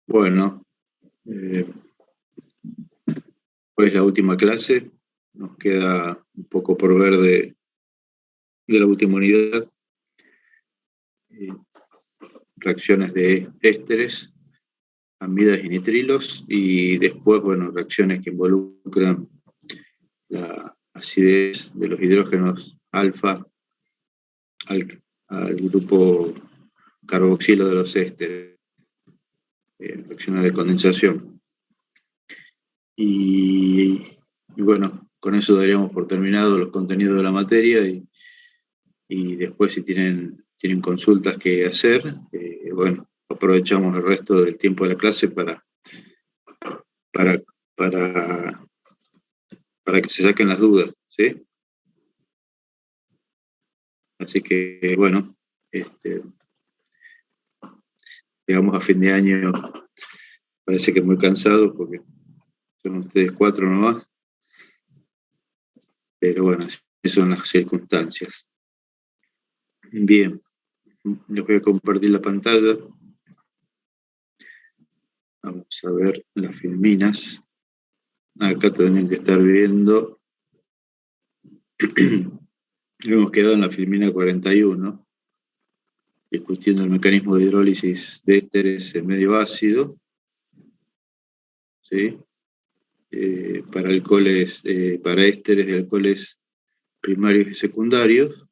Bueno, pues la última clase, nos queda un poco por ver de la última unidad, eh, reacciones de ésteres, amidas y nitrilos, y después, bueno, reacciones que involucran la acidez de los hidrógenos alfa al grupo carboxilo de los ésteres, reacciones de condensación. Y bueno, con eso daríamos por terminado los contenidos de la materia y después si tienen consultas que hacer, bueno, aprovechamos el resto del tiempo de la clase para, para, para que se saquen las dudas, ¿sí? Así que, bueno, llegamos a fin de año, parece que muy cansado porque son ustedes 4 nomás, pero bueno, esas son las circunstancias. Bien, les voy a compartir la pantalla. Vamos a ver las filminas. Acá tienen que estar viendo. Hemos quedado en la filmina 41, discutiendo el mecanismo de hidrólisis de ésteres en medio ácido, ¿sí? Para ésteres de alcoholes primarios y secundarios.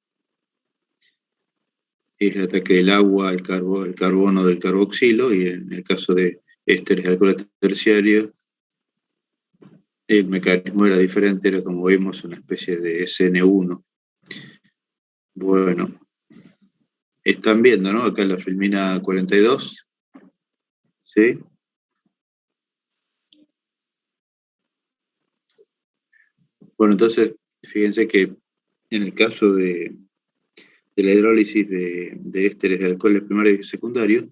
Es el ataque del agua al carbono del carboxilo, y en el caso de ésteres de alcoholes terciarios, el mecanismo era diferente, era, como vemos, una especie de SN1. Bueno, están viendo, ¿no? Acá en la filmina 42, ¿sí? Bueno, entonces, fíjense que en el caso de la hidrólisis de ésteres de alcoholes primarios y secundarios,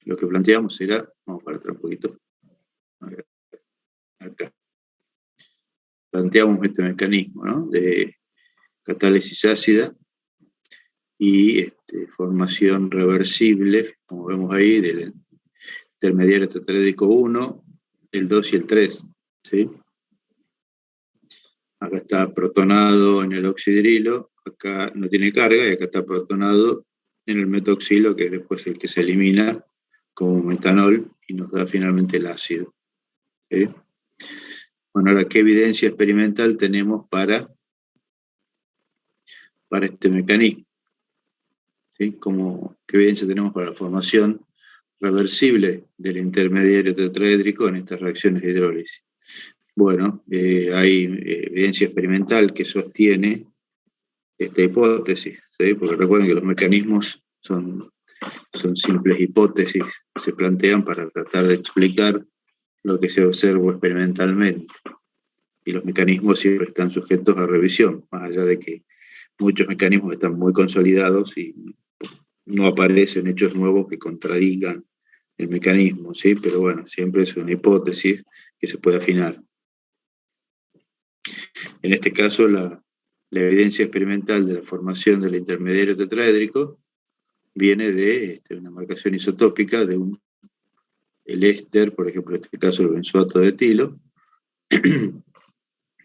lo que planteamos era, vamos para atrás un poquito, acá, planteamos este mecanismo, ¿no? De catálisis ácida y formación reversible, como vemos ahí, del intermediario tetraédrico 1, el 2 y el 3, ¿sí? Acá está protonado en el oxidrilo, acá no tiene carga, y acá está protonado en el metoxilo, que es después el que se elimina como metanol y nos da finalmente el ácido, ¿sí? Bueno, ahora, ¿qué evidencia experimental tenemos para este mecanismo? ¿Sí? ¿Qué evidencia tenemos para la formación reversible del intermediario tetraédrico en estas reacciones de hidrólisis? Bueno, hay evidencia experimental que sostiene esta hipótesis, ¿sí? Porque recuerden que los mecanismos son simples hipótesis que se plantean para tratar de explicar lo que se observa experimentalmente. Y los mecanismos siempre están sujetos a revisión, más allá de que muchos mecanismos están muy consolidados y no aparecen hechos nuevos que contradigan el mecanismo, ¿sí? Pero bueno, siempre es una hipótesis que se puede afinar. En este caso, la evidencia experimental de la formación del intermediario tetraédrico viene de una marcación isotópica de el éster, por ejemplo, en este caso el benzoato de etilo,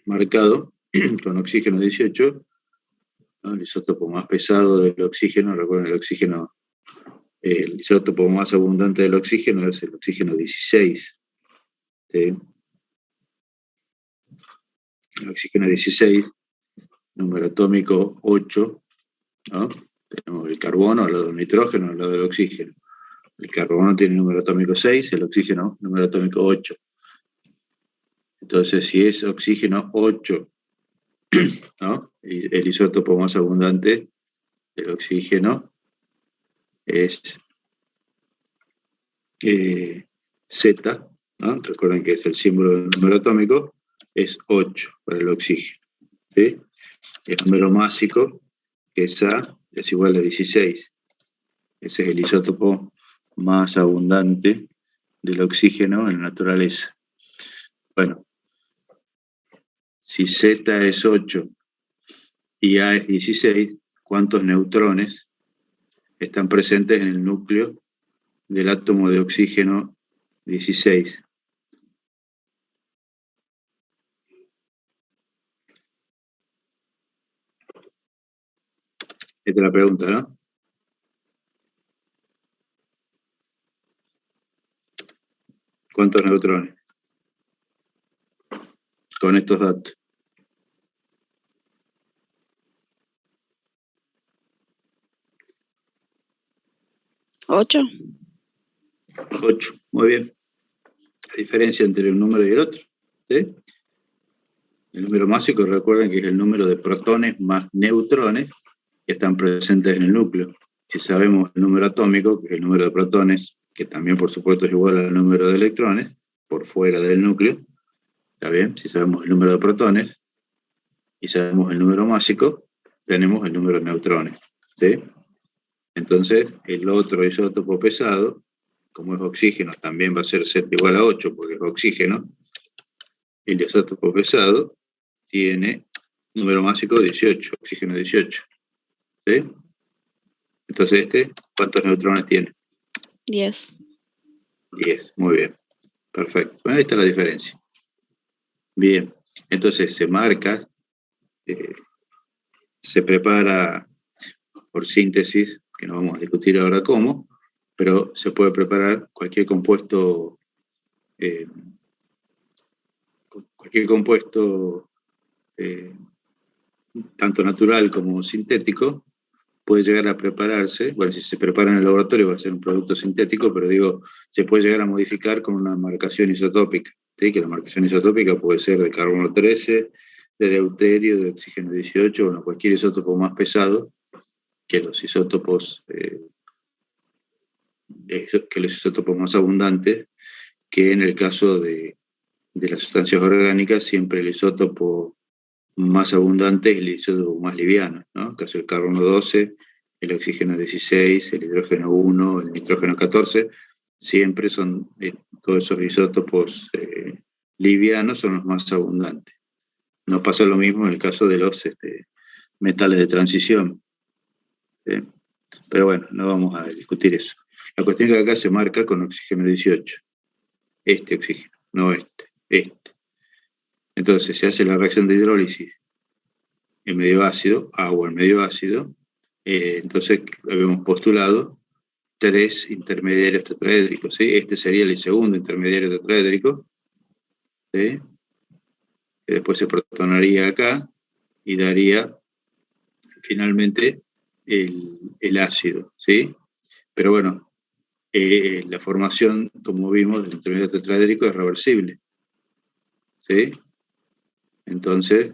marcado con oxígeno 18, ¿no? El isótopo más pesado del oxígeno, recuerden, el isótopo más abundante del oxígeno es el oxígeno 16. ¿Sí? El oxígeno 16, número atómico 8, ¿no? Tenemos el carbono al lado del nitrógeno al lado del oxígeno. El carbono tiene número atómico 6, el oxígeno número atómico 8. Entonces, si es oxígeno 8, ¿no? El isótopo más abundante del oxígeno es Z, ¿no? Recuerden que es el símbolo del número atómico, es 8 para el oxígeno, ¿sí? El número másico, que es A, es igual a 16. Ese es el isótopo más abundante del oxígeno en la naturaleza. Bueno, si Z es 8 y A es 16, ¿cuántos neutrones están presentes en el núcleo del átomo de oxígeno 16. Esta es la pregunta, ¿no? ¿Cuántos neutrones? Con estos datos. 8. 8. Muy bien. La diferencia entre un número y el otro. ¿Sí? El número másico, recuerden que es el número de protones más neutrones que están presentes en el núcleo. Si sabemos el número atómico, que es el número de protones, que también por supuesto es igual al número de electrones, por fuera del núcleo, ¿está bien? Si sabemos el número de protones y sabemos el número másico, tenemos el número de neutrones, ¿sí? Entonces, el otro isótopo pesado, como es oxígeno, también va a ser Z igual a 8, porque es oxígeno. El isótopo pesado tiene número másico 18, oxígeno 18. ¿Sí? Entonces, ¿cuántos neutrones tiene? 10. 10, muy bien. Perfecto. Bueno, ahí está la diferencia. Bien, entonces se marca, se prepara por síntesis, que no vamos a discutir ahora cómo, pero se puede preparar cualquier compuesto, eh, tanto natural como sintético, puede llegar a prepararse, bueno, si se prepara en el laboratorio va a ser un producto sintético, pero digo, se puede llegar a modificar con una marcación isotópica, ¿sí? Que la marcación isotópica puede ser de carbono 13, de deuterio, de oxígeno 18, bueno, cualquier isótopo más pesado que los isótopos, más abundantes, que en el caso de las sustancias orgánicas, siempre el isótopo más abundante es el isótopo más liviano, ¿no? En el caso del carbono 12, el oxígeno 16, el hidrógeno 1, el nitrógeno 14, siempre son todos esos isótopos livianos son los más abundantes. No pasa lo mismo en el caso de los metales de transición. Pero bueno, no vamos a discutir eso. La cuestión es que acá se marca con oxígeno 18. Este oxígeno, no este. Entonces se hace la reacción de hidrólisis en medio ácido, agua en medio ácido. Entonces habíamos postulado 3 intermediarios tetraédricos, ¿sí? Este sería el segundo intermediario tetraédrico, ¿sí? Que después se protonaría acá y daría finalmente el ácido, ¿sí? Pero bueno, la formación, como vimos, del intermediario tetraédrico es reversible, ¿sí? Entonces,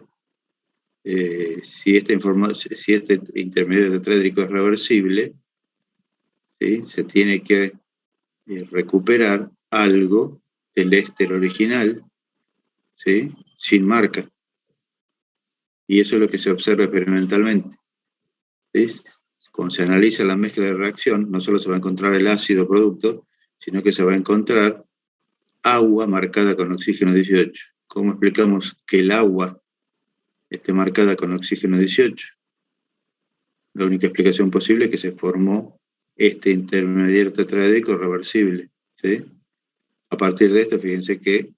si este intermediario tetraédrico es reversible, ¿sí? Se tiene que recuperar algo del éster original, ¿sí? Sin marca. Y eso es lo que se observa experimentalmente, ¿sí? Cuando se analiza la mezcla de reacción, no solo se va a encontrar el ácido producto, sino que se va a encontrar agua marcada con oxígeno 18. ¿Cómo explicamos que el agua esté marcada con oxígeno 18? La única explicación posible es que se formó este intermediario tetraédrico reversible, ¿sí? A partir de esto, fíjense que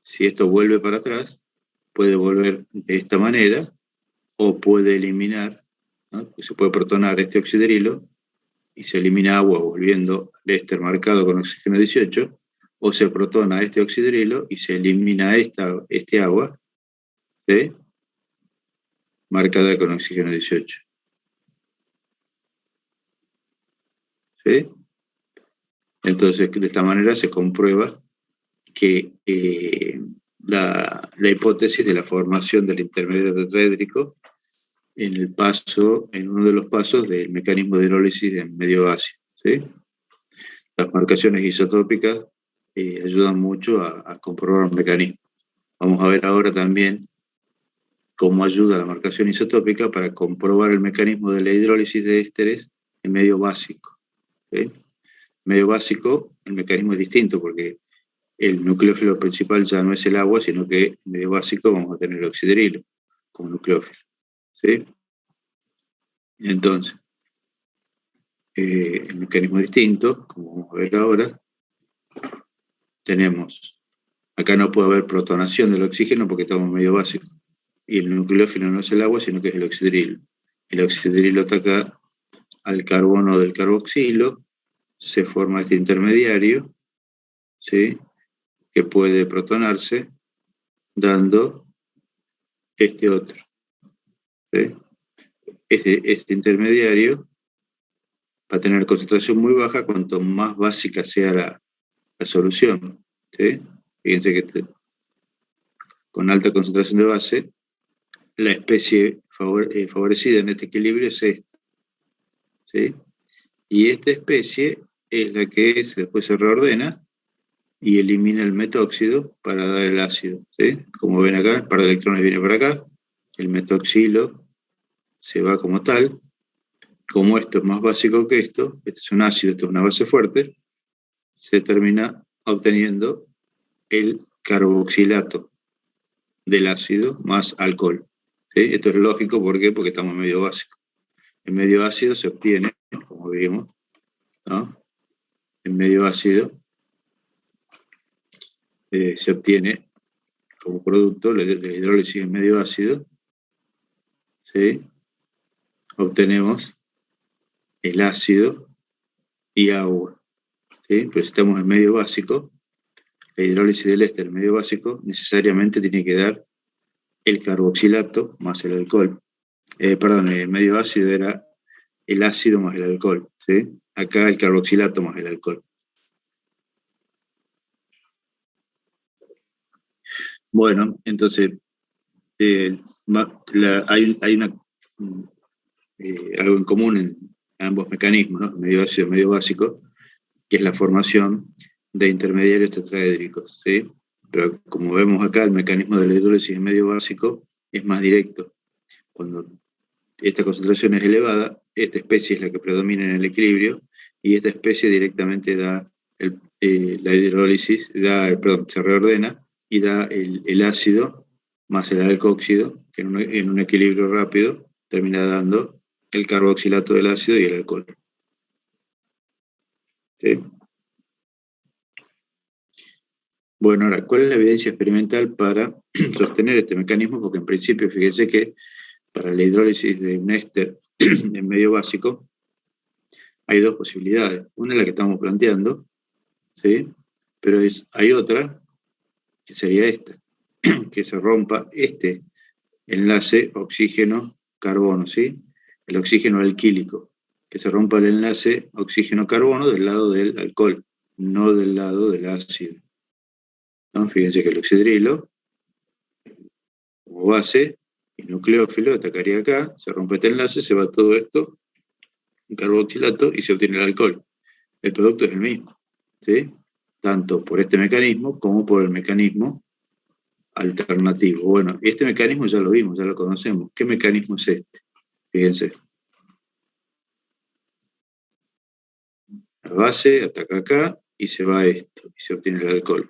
si esto vuelve para atrás, puede volver de esta manera o puede eliminar, ¿no? Se puede protonar este oxidrilo y se elimina agua volviendo al éster marcado con oxígeno 18, o se protona este oxidrilo y se elimina este agua, ¿sí? Marcada con oxígeno 18. ¿Sí? Entonces, de esta manera se comprueba que la hipótesis de la formación del intermediario tetraédrico en uno de los pasos del mecanismo de hidrólisis en medio ácido, ¿sí? Las marcaciones isotópicas ayudan mucho a comprobar el mecanismo. Vamos a ver ahora también cómo ayuda la marcación isotópica para comprobar el mecanismo de la hidrólisis de ésteres en medio básico, ¿sí? En medio básico, el mecanismo es distinto porque el nucleófilo principal ya no es el agua, sino que en medio básico vamos a tener el oxidrilo como nucleófilo, ¿sí? Entonces, el mecanismo es distinto, como vamos a ver ahora. tenemos, acá no puede haber protonación del oxígeno porque estamos en medio básico. Y el nucleófilo no es el agua, sino que es el oxidrilo. El oxidrilo ataca al carbono del carboxilo, se forma este intermediario, ¿sí?, que puede protonarse, dando este otro, ¿sí? Este intermediario va a tener concentración muy baja cuanto más básica sea la solución, ¿sí? Fíjense que con alta concentración de base, la especie favorecida en este equilibrio es esta, ¿sí? Y esta especie es la que después se reordena y elimina el metóxido para dar el ácido, ¿sí? Como ven acá, el par de electrones viene por acá, el metoxilo se va como tal. Como esto es más básico que esto es un ácido, esto es una base fuerte, se termina obteniendo el carboxilato del ácido más alcohol, ¿sí? Esto es lógico, ¿por qué? Porque estamos en medio básico. En medio ácido se obtiene, como vimos, ¿no?, en medio ácido se obtiene como producto de la hidrólisis en medio ácido, ¿sí?, obtenemos el ácido y agua, ¿sí? Pero si estamos en medio básico, la hidrólisis del éster en medio básico necesariamente tiene que dar el carboxilato más el alcohol. El medio ácido era el ácido más el alcohol, ¿sí? Acá el carboxilato más el alcohol. Bueno, entonces hay algo en común en ambos mecanismos, ¿no?, medio ácido y medio básico, que es la formación de intermediarios tetraédricos, ¿sí? Pero como vemos acá, el mecanismo de la hidrólisis en medio básico es más directo. Cuando esta concentración es elevada, esta especie es la que predomina en el equilibrio y esta especie directamente da la hidrólisis, se reordena y da el ácido más el alcohóxido, que en un equilibrio rápido termina dando el carboxilato del ácido y el alcohol, ¿sí? Bueno, ahora, ¿cuál es la evidencia experimental para sostener este mecanismo? Porque en principio, fíjense que para la hidrólisis de un éster en medio básico hay dos posibilidades. Una es la que estamos planteando, ¿sí? Pero hay otra, que sería esta, que se rompa este enlace oxígeno-carbono, ¿sí? El oxígeno alquílico, que se rompa el enlace oxígeno-carbono del lado del alcohol, no del lado del ácido, ¿no? Fíjense que el oxidrilo, como base, y nucleófilo, atacaría acá, se rompe este enlace, se va todo esto, un carboxilato, y se obtiene el alcohol. El producto es el mismo, ¿sí? Tanto por este mecanismo como por el mecanismo alternativo. Bueno, este mecanismo ya lo vimos, ya lo conocemos. ¿Qué mecanismo es este? Fíjense. La base ataca acá y se va a esto, y se obtiene el alcohol.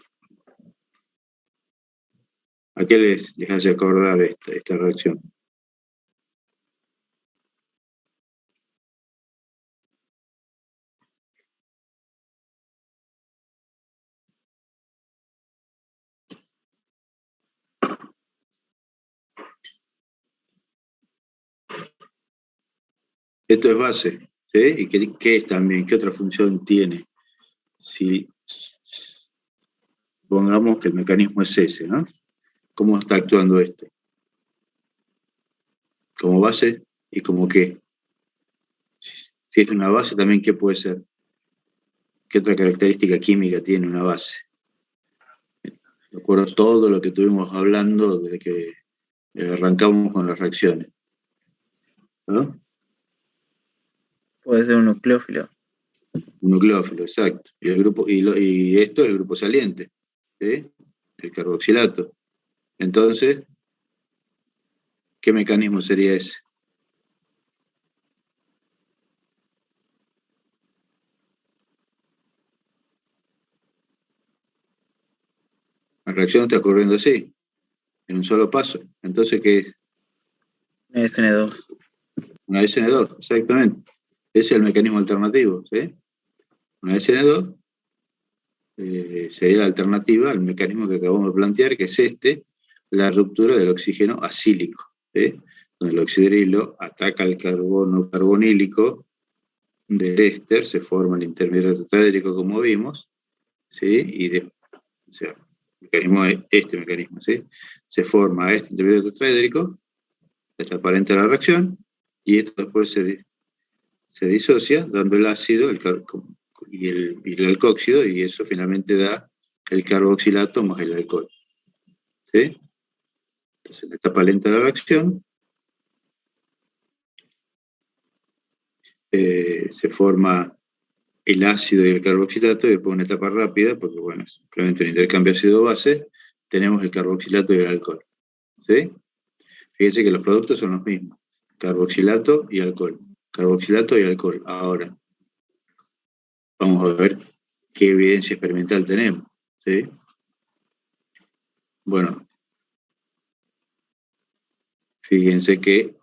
¿A qué les hace acordar esta reacción? Esto es base, ¿sí? ¿Y qué es también? ¿Qué otra función tiene? Si pongamos que el mecanismo es ese, ¿no? ¿Cómo está actuando esto? ¿Como base y como qué? Si es una base, también ¿qué puede ser? ¿Qué otra característica química tiene una base? Recuerdo todo lo que estuvimos hablando desde que arrancamos con las reacciones, ¿no? Puede ser un nucleófilo. Un nucleófilo, exacto. Y esto es el grupo saliente, ¿sí? El carboxilato. Entonces, ¿qué mecanismo sería ese? La reacción está ocurriendo así, en un solo paso. Entonces, ¿qué es? SN2. Una SN2, exactamente. Ese es el mecanismo alternativo, ¿sí? Una SN2 sería la alternativa al mecanismo que acabamos de plantear, que es la ruptura del oxígeno acílico, ¿sí? Donde el oxidrilo ataca el carbono carbonílico del éster, se forma el intermediario tetraédrico como vimos, ¿sí? O sea, este mecanismo, ¿sí? Se forma este intermediario tetraédrico, está aparente la reacción, y esto después se disocia, dando el ácido y el alcóxido, y eso finalmente da el carboxilato más el alcohol, ¿sí? Entonces, en la etapa lenta de la reacción, se forma el ácido y el carboxilato, y después una etapa rápida, porque bueno, es simplemente un intercambio ácido-base, tenemos el carboxilato y el alcohol, ¿sí? Fíjense que los productos son los mismos, carboxilato y alcohol, carboxilato y alcohol. Ahora, vamos a ver qué evidencia experimental tenemos, ¿sí? Bueno, fíjense que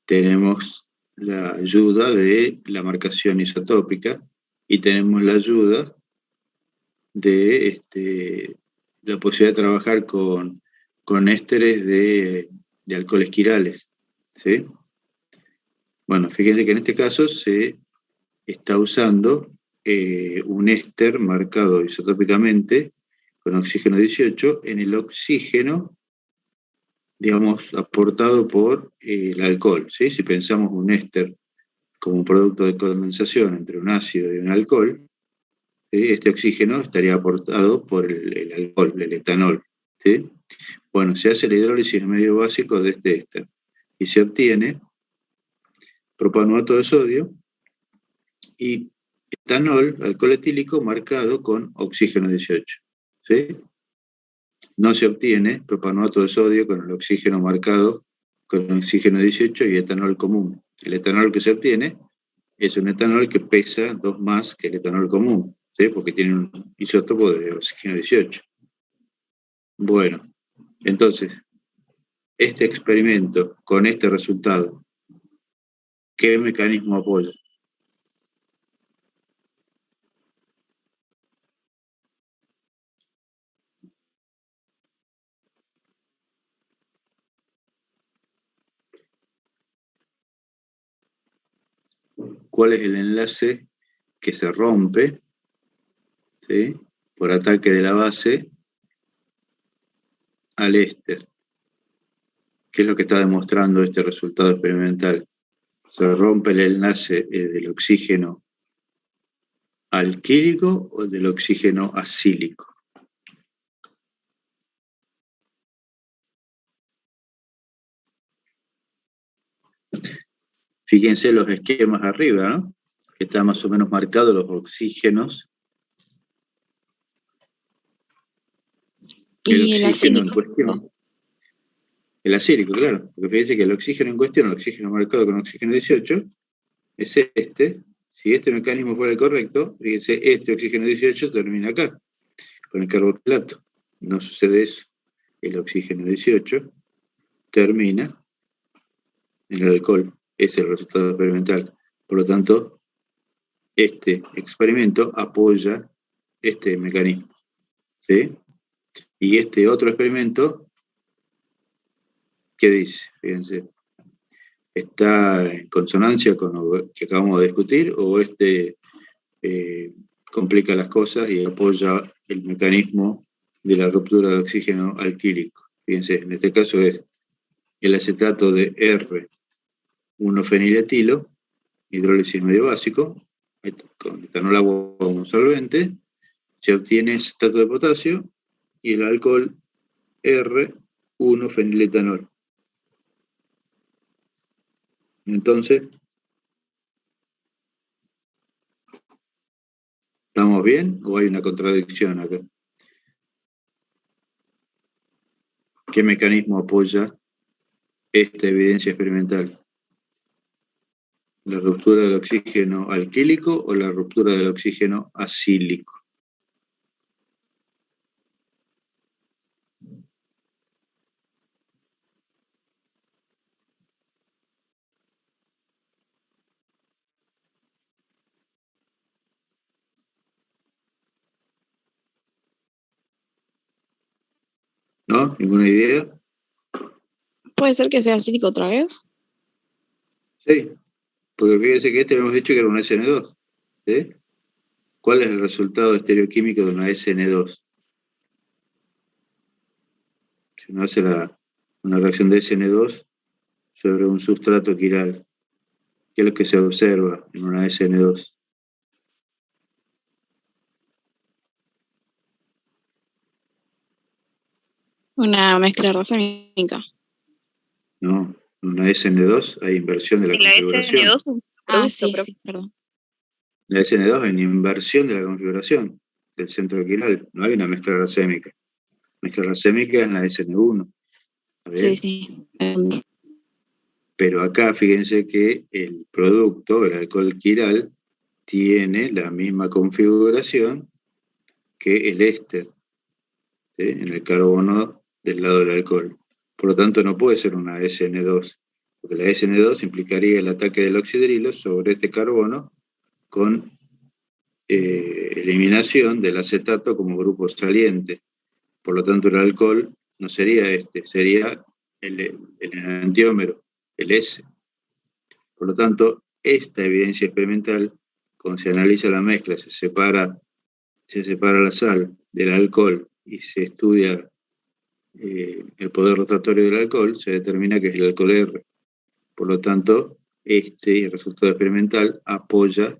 tenemos la ayuda de la marcación isotópica y tenemos la ayuda de la posibilidad de trabajar con ésteres de alcoholes quirales, ¿sí? Bueno, fíjense que en este caso se está usando un éster marcado isotópicamente con oxígeno 18 en el oxígeno, digamos, aportado por el alcohol, ¿sí? Si pensamos un éster como un producto de condensación entre un ácido y un alcohol, ¿sí? Este oxígeno estaría aportado por el alcohol, el etanol, ¿sí? Bueno, se hace la hidrólisis medio básico de este éster y se obtiene propanoato de sodio y etanol, alcohol etílico, marcado con oxígeno 18, ¿sí? No se obtiene propanoato de sodio con el oxígeno marcado con oxígeno 18 y etanol común. El etanol que se obtiene es un etanol que pesa 2 más que el etanol común, ¿sí? Porque tiene un isótopo de oxígeno 18. Bueno, entonces, este experimento con este resultado, ¿qué mecanismo apoya? ¿Cuál es el enlace que se rompe, ¿sí? Por ataque de la base al éster? ¿Qué es lo que está demostrando este resultado experimental? Se rompe el enlace del oxígeno alquílico o del oxígeno acílico. Fíjense los esquemas arriba, ¿no? Que están más o menos marcados los oxígenos. El Y el oxígeno en acílico. cuestión, el acílico, claro, porque fíjense que el oxígeno en cuestión, el oxígeno marcado con oxígeno 18, es este. Si este mecanismo fuera el correcto, fíjense, este oxígeno 18 termina acá, con el carboxilato. No sucede eso. El oxígeno 18 termina en el alcohol. Ese es el resultado experimental. Por lo tanto, este experimento apoya este mecanismo, ¿sí? Y este otro experimento, ¿qué dice? Fíjense, ¿está en consonancia con lo que acabamos de discutir o eh, complica las cosas y apoya el mecanismo de la ruptura del oxígeno alquílico? Fíjense, en este caso es el acetato de R1-feniletilo, hidrólisis medio básico, con etanol agua como solvente, se obtiene acetato de potasio y el alcohol R1-feniletanol. Entonces, ¿estamos bien o hay una contradicción acá? ¿Qué mecanismo apoya esta evidencia experimental? ¿La ruptura del oxígeno alquílico o la ruptura del oxígeno acílico? ¿No? ¿Ninguna idea? ¿Puede ser que sea acílico otra vez? Sí, porque fíjense que habíamos dicho que era una SN2. ¿Sí? ¿Cuál es el resultado estereoquímico de una SN2? Si uno hace una reacción de SN2 sobre un sustrato quiral, ¿qué es lo que se observa en una SN2? Una mezcla racémica. No, en una SN2 hay inversión de la En la configuración. SN2 un Ah, producto, sí, pero sí, perdón. En la SN2 hay una inversión de la configuración del centro quiral, no hay una mezcla racémica. La mezcla racémica es en la SN1. ¿Está bien? Sí, sí. Pero acá fíjense que el producto, el alcohol quiral, tiene la misma configuración que el éster, ¿sí? En el carbono del lado del alcohol. Por lo tanto, no puede ser una SN2, porque la SN2 implicaría el ataque del oxidrilo sobre este carbono con eliminación del acetato como grupo saliente. Por lo tanto, el alcohol no sería este, sería el enantiómero, el S. Por lo tanto, esta evidencia experimental, cuando se analiza la mezcla, se separa la sal del alcohol y se estudia el poder rotatorio del alcohol, se determina que es el alcohol R. Por lo tanto, este resultado experimental apoya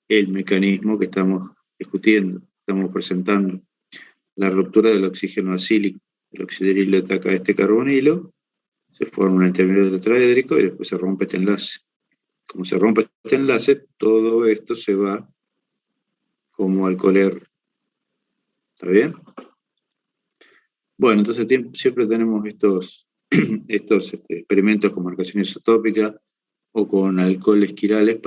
el mecanismo que estamos discutiendo, estamos presentando. La ruptura del oxígeno acílico. El oxidrilo ataca a este carbonilo, se forma un intermedio tetraédrico y después se rompe este enlace. Como se rompe este enlace, todo esto se va como alcohol R. ¿Está bien? Bueno, entonces siempre tenemos estos experimentos con marcación isotópica o con alcoholes quirales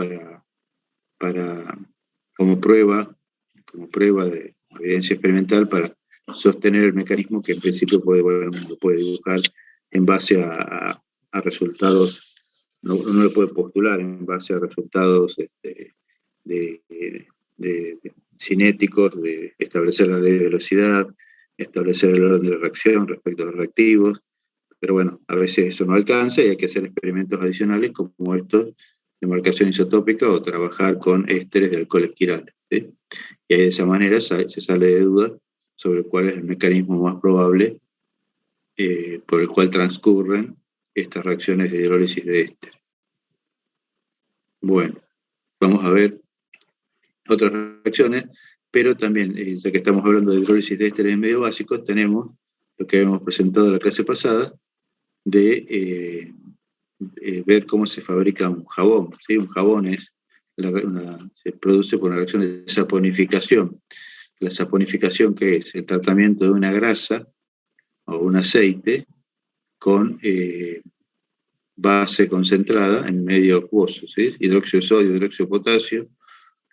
como prueba de evidencia experimental para sostener el mecanismo que en principio puede dibujar en base a resultados, no lo puede postular en base a resultados de cinéticos, de establecer la ley de velocidad, establecer el orden de la reacción respecto a los reactivos, pero bueno, a veces eso no alcanza y hay que hacer experimentos adicionales como estos de marcación isotópica o trabajar con ésteres de alcoholes quirales, ¿sí? Y de esa manera se sale de duda sobre cuál es el mecanismo más probable por el cual transcurren estas reacciones de hidrólisis de éster. Bueno, vamos a ver otras reacciones, pero también, ya que estamos hablando de hidrólisis de ésteres en medio básico, tenemos lo que habíamos presentado en la clase pasada, de ver cómo se fabrica un jabón. ¿Sí? Un jabón se produce por una reacción de saponificación. La saponificación, ¿qué es? El tratamiento de una grasa o un aceite con base concentrada en medio acuoso, ¿sí? Hidróxido de sodio, hidróxido de potasio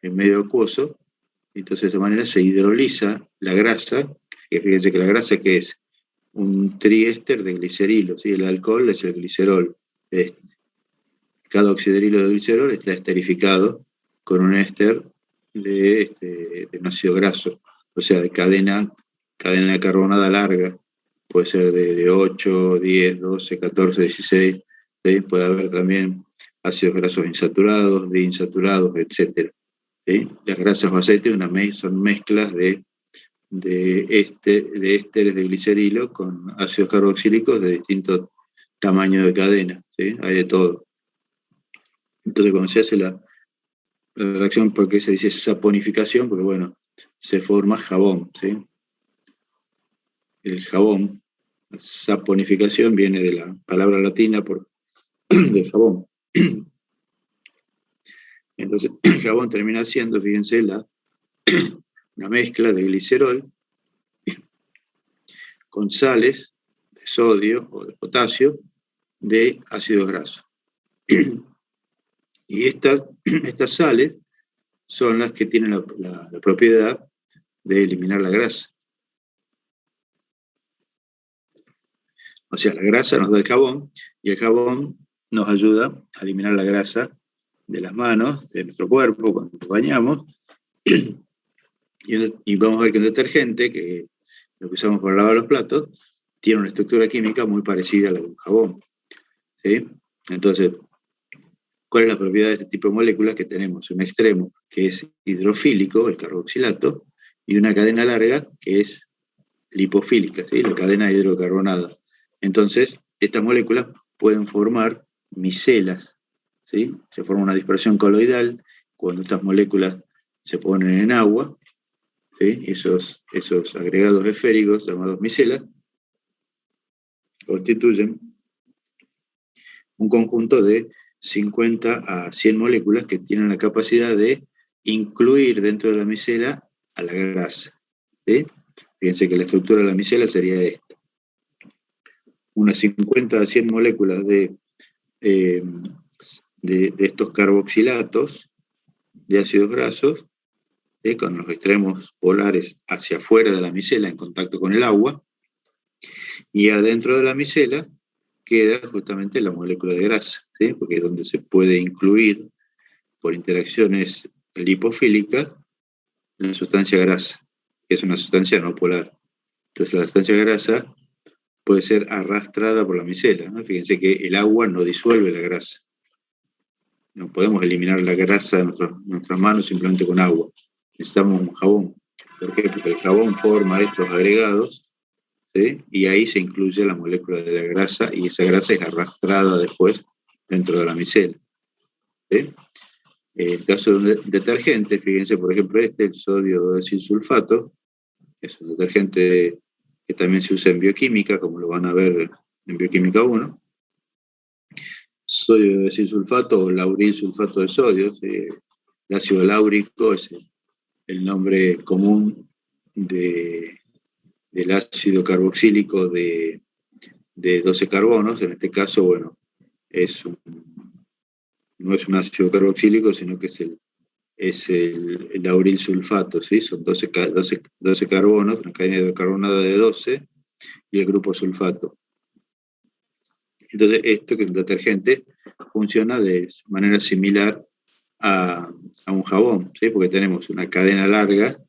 en medio acuoso. Entonces, de esa manera se hidroliza la grasa, que fíjense que la grasa que es un triéster de glicerilo, ¿sí? El alcohol es el glicerol. Cada oxidrilo de glicerol está esterificado con un éster de un ácido graso, o sea, de cadena carbonada larga, puede ser de 8, 10, 12, 14, 16, ¿sí? Puede haber también ácidos grasos insaturados, diinsaturados, etc. ¿Sí? Las grasas o aceites son mezclas de ésteres de glicerilo con ácidos carboxílicos de distintos tamaños de cadena, ¿sí? Hay de todo. Entonces, cuando se hace la reacción, ¿por qué se dice saponificación? Porque, bueno, se forma jabón, ¿sí? El jabón, saponificación, viene de la palabra latina de jabón. Entonces, el jabón termina siendo, fíjense, una mezcla de glicerol con sales de sodio o de potasio de ácidos grasos. Y estas sales son las que tienen la propiedad de eliminar la grasa. O sea, la grasa nos da el jabón y el jabón nos ayuda a eliminar la grasa de las manos, de nuestro cuerpo cuando nos bañamos. Y vamos a ver que un detergente, que lo que usamos para lavar los platos, tiene una estructura química muy parecida a la de un jabón, ¿sí? Entonces, ¿cuál es la propiedad de este tipo de moléculas? Que tenemos un extremo que es hidrofílico, el carboxilato, y una cadena larga que es lipofílica, ¿sí? La cadena hidrocarbonada. Entonces, estas moléculas pueden formar micelas, ¿sí? Se forma una dispersión coloidal cuando estas moléculas se ponen en agua, ¿sí? Esos agregados esféricos llamados micelas constituyen un conjunto de 50 a 100 moléculas que tienen la capacidad de incluir dentro de la micela a la grasa, ¿sí? Fíjense que la estructura de la micela sería esta. Unas 50 a 100 moléculas de estos carboxilatos de ácidos grasos, con los extremos polares hacia afuera de la micela en contacto con el agua, y adentro de la micela queda justamente la molécula de grasa, ¿sí? Porque es donde se puede incluir por interacciones lipofílicas la sustancia grasa, que es una sustancia no polar. Entonces la sustancia grasa puede ser arrastrada por la micela, ¿no? Fíjense que el agua no disuelve la grasa. No podemos eliminar la grasa de nuestras manos simplemente con agua. Necesitamos un jabón. ¿Por qué? Porque el jabón forma estos agregados, ¿sí? Y ahí se incluye la molécula de la grasa y esa grasa es arrastrada después dentro de la micela, ¿sí? En el caso de un detergente, fíjense por ejemplo el sodio desilsulfato, es un detergente que también se usa en bioquímica, como lo van a ver en Bioquímica 1. Sodio desilsulfato o lauril sulfato de sodio, ¿sí? El ácido láurico es el nombre común del ácido carboxílico de 12 carbonos. En este caso, bueno, no es un ácido carboxílico, sino que es el lauril sulfato, ¿sí? Son 12 carbonos, una cadena hidrocarbonada de 12, y el grupo sulfato. Entonces, esto que es un detergente funciona de manera similar a un jabón, ¿sí? Porque tenemos una cadena larga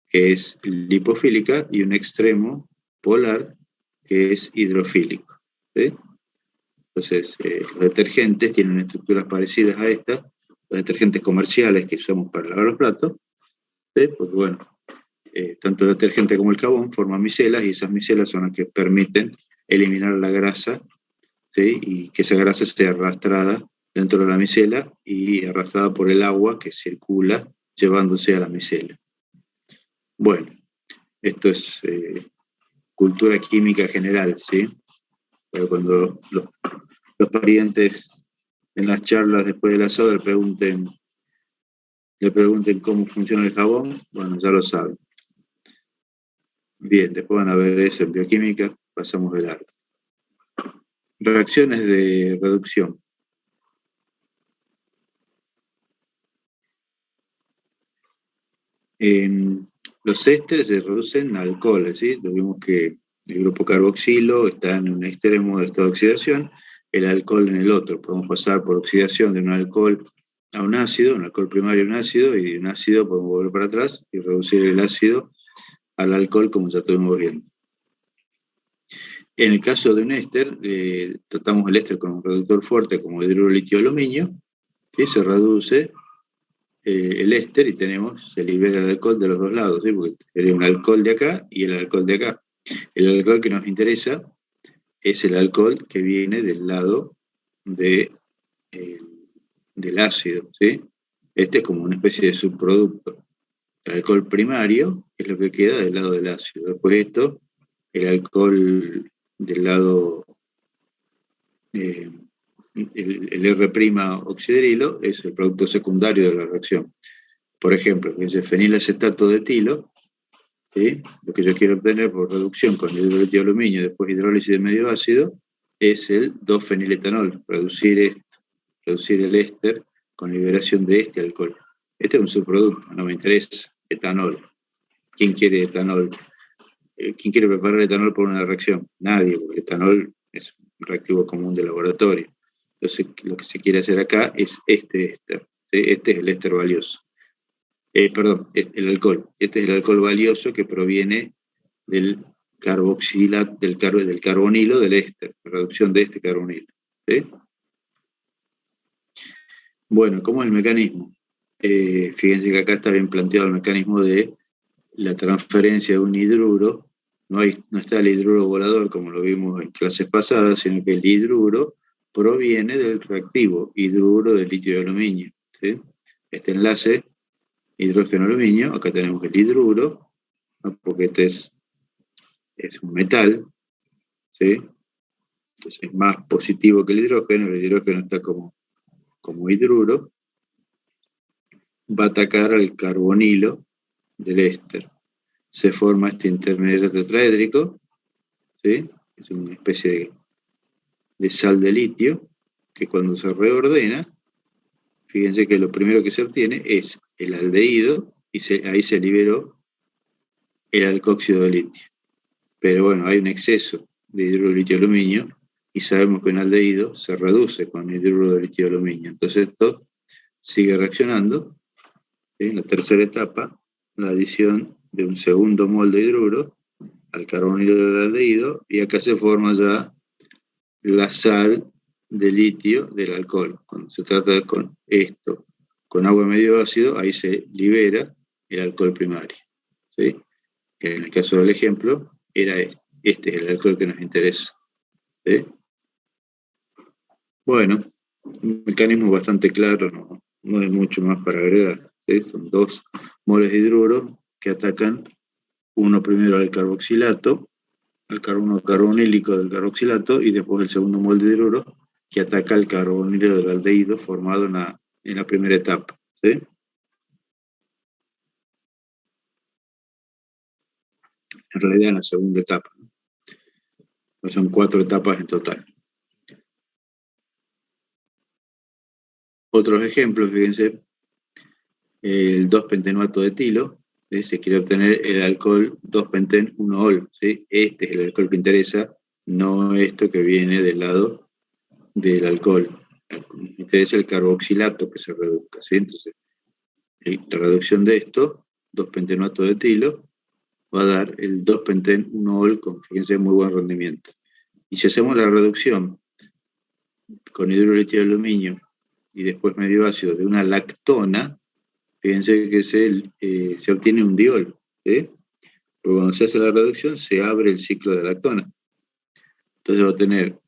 que es lipofílica y un extremo polar que es hidrofílico, ¿sí? Entonces, los detergentes tienen estructuras parecidas a estas, los detergentes comerciales que usamos para lavar los platos, ¿sí? Porque bueno, tanto el detergente como el jabón forman micelas y esas micelas son las que permiten eliminar la grasa, ¿sí? Y que esa grasa sea arrastrada dentro de la micela y arrastrada por el agua que circula llevándose a la micela. Bueno, esto es cultura química general, ¿sí? Pero cuando los parientes en las charlas después del asado le pregunten cómo funciona el jabón, bueno, ya lo saben. Bien, después van a ver eso en bioquímica, pasamos de largo. Reacciones de reducción. Los ésteres se reducen a alcoholes, ¿sí? Vimos que el grupo carboxilo está en un extremo de esta oxidación, el alcohol en el otro. Podemos pasar por oxidación de un alcohol a un alcohol primario a un ácido, y de un ácido podemos volver para atrás y reducir el ácido al alcohol, como ya estuvimos viendo. En el caso de un éster, tratamos el éster con un reductor fuerte como hidrolitio de aluminio, que se reduce el éster y se libera el alcohol de los dos lados, ¿sí? Porque sería un alcohol de acá y el alcohol de acá. El alcohol que nos interesa es el alcohol que viene del lado del ácido, ¿sí? Este es como una especie de subproducto. El alcohol primario es lo que queda del lado del ácido. Después esto, el alcohol del lado, el R' oxidrilo es el producto secundario de la reacción. Por ejemplo, el fenilacetato de etilo, ¿sí? Lo que yo quiero obtener por reducción con hidrolitio de aluminio, después hidrólisis de medio ácido, es el 2-feniletanol, reducir el éster con liberación de este alcohol. Este es un subproducto, no me interesa, etanol. ¿Quién quiere etanol? ¿Quién quiere preparar etanol por una reacción? Nadie, porque el etanol es un reactivo común de laboratorio. Entonces, lo que se quiere hacer acá es este éster, ¿sí? Este es el éster valioso. El alcohol. Este es el alcohol valioso que proviene del del carbonilo del éster, la reducción de este carbonilo. ¿Sí? Bueno, ¿cómo es el mecanismo? Fíjense que acá está bien planteado el mecanismo de la transferencia de un hidruro. No está el hidruro volador como lo vimos en clases pasadas, sino que el hidruro proviene del reactivo hidruro de litio de aluminio. ¿Sí? Este enlace hidrógeno-aluminio, acá tenemos el hidruro, ¿no? Porque este es un metal, ¿sí? Entonces es más positivo que el hidrógeno está como hidruro, va a atacar al carbonilo del éster. Se forma este intermediario tetraédrico, ¿sí? Es una especie de sal de litio, que cuando se reordena, fíjense que lo primero que se obtiene es el aldehído, y ahí se liberó el alcóxido de litio. Pero bueno, hay un exceso de hidruro de litio de aluminio, y sabemos que un aldehído se reduce con hidruro de litio de aluminio. Entonces esto sigue reaccionando. En la tercera etapa, la adición de un segundo mol de hidruro al carbonilo del aldehído, y acá se forma ya la sal de litio del alcohol. Cuando se trata con esto, con agua medio ácido, ahí se libera el alcohol primario. ¿Sí? Que en el caso del ejemplo, era este es el alcohol que nos interesa. ¿Sí? Bueno, un mecanismo bastante claro, no hay mucho más para agregar. ¿Sí? Son 2 moles de hidruro que atacan uno primero al carboxilato, al carbono carbonílico del carboxilato, y después el segundo mol de hidruro que ataca al carbonilo del aldehído formado en la primera etapa. ¿Sí? En realidad en la segunda etapa. ¿No? Son 4 etapas en total. Otros ejemplos, fíjense, el 2-pentenuato de etilo, ¿sí? Se quiere obtener el alcohol 2-penten-1-ol, ¿sí? Este es el alcohol que interesa, no esto que viene del lado del alcohol. Nos interesa el carboxilato que se reduzca, ¿sí? Entonces, la reducción de esto, 2-pentenuato de etilo, va a dar el 2-penten-1-ol con, fíjense, muy buen rendimiento. Y si hacemos la reducción con hidruro de litio de aluminio y después medio ácido de una lactona, fíjense que se obtiene un diol, ¿sí? Porque cuando se hace la reducción se abre el ciclo de la lactona. Entonces va a tener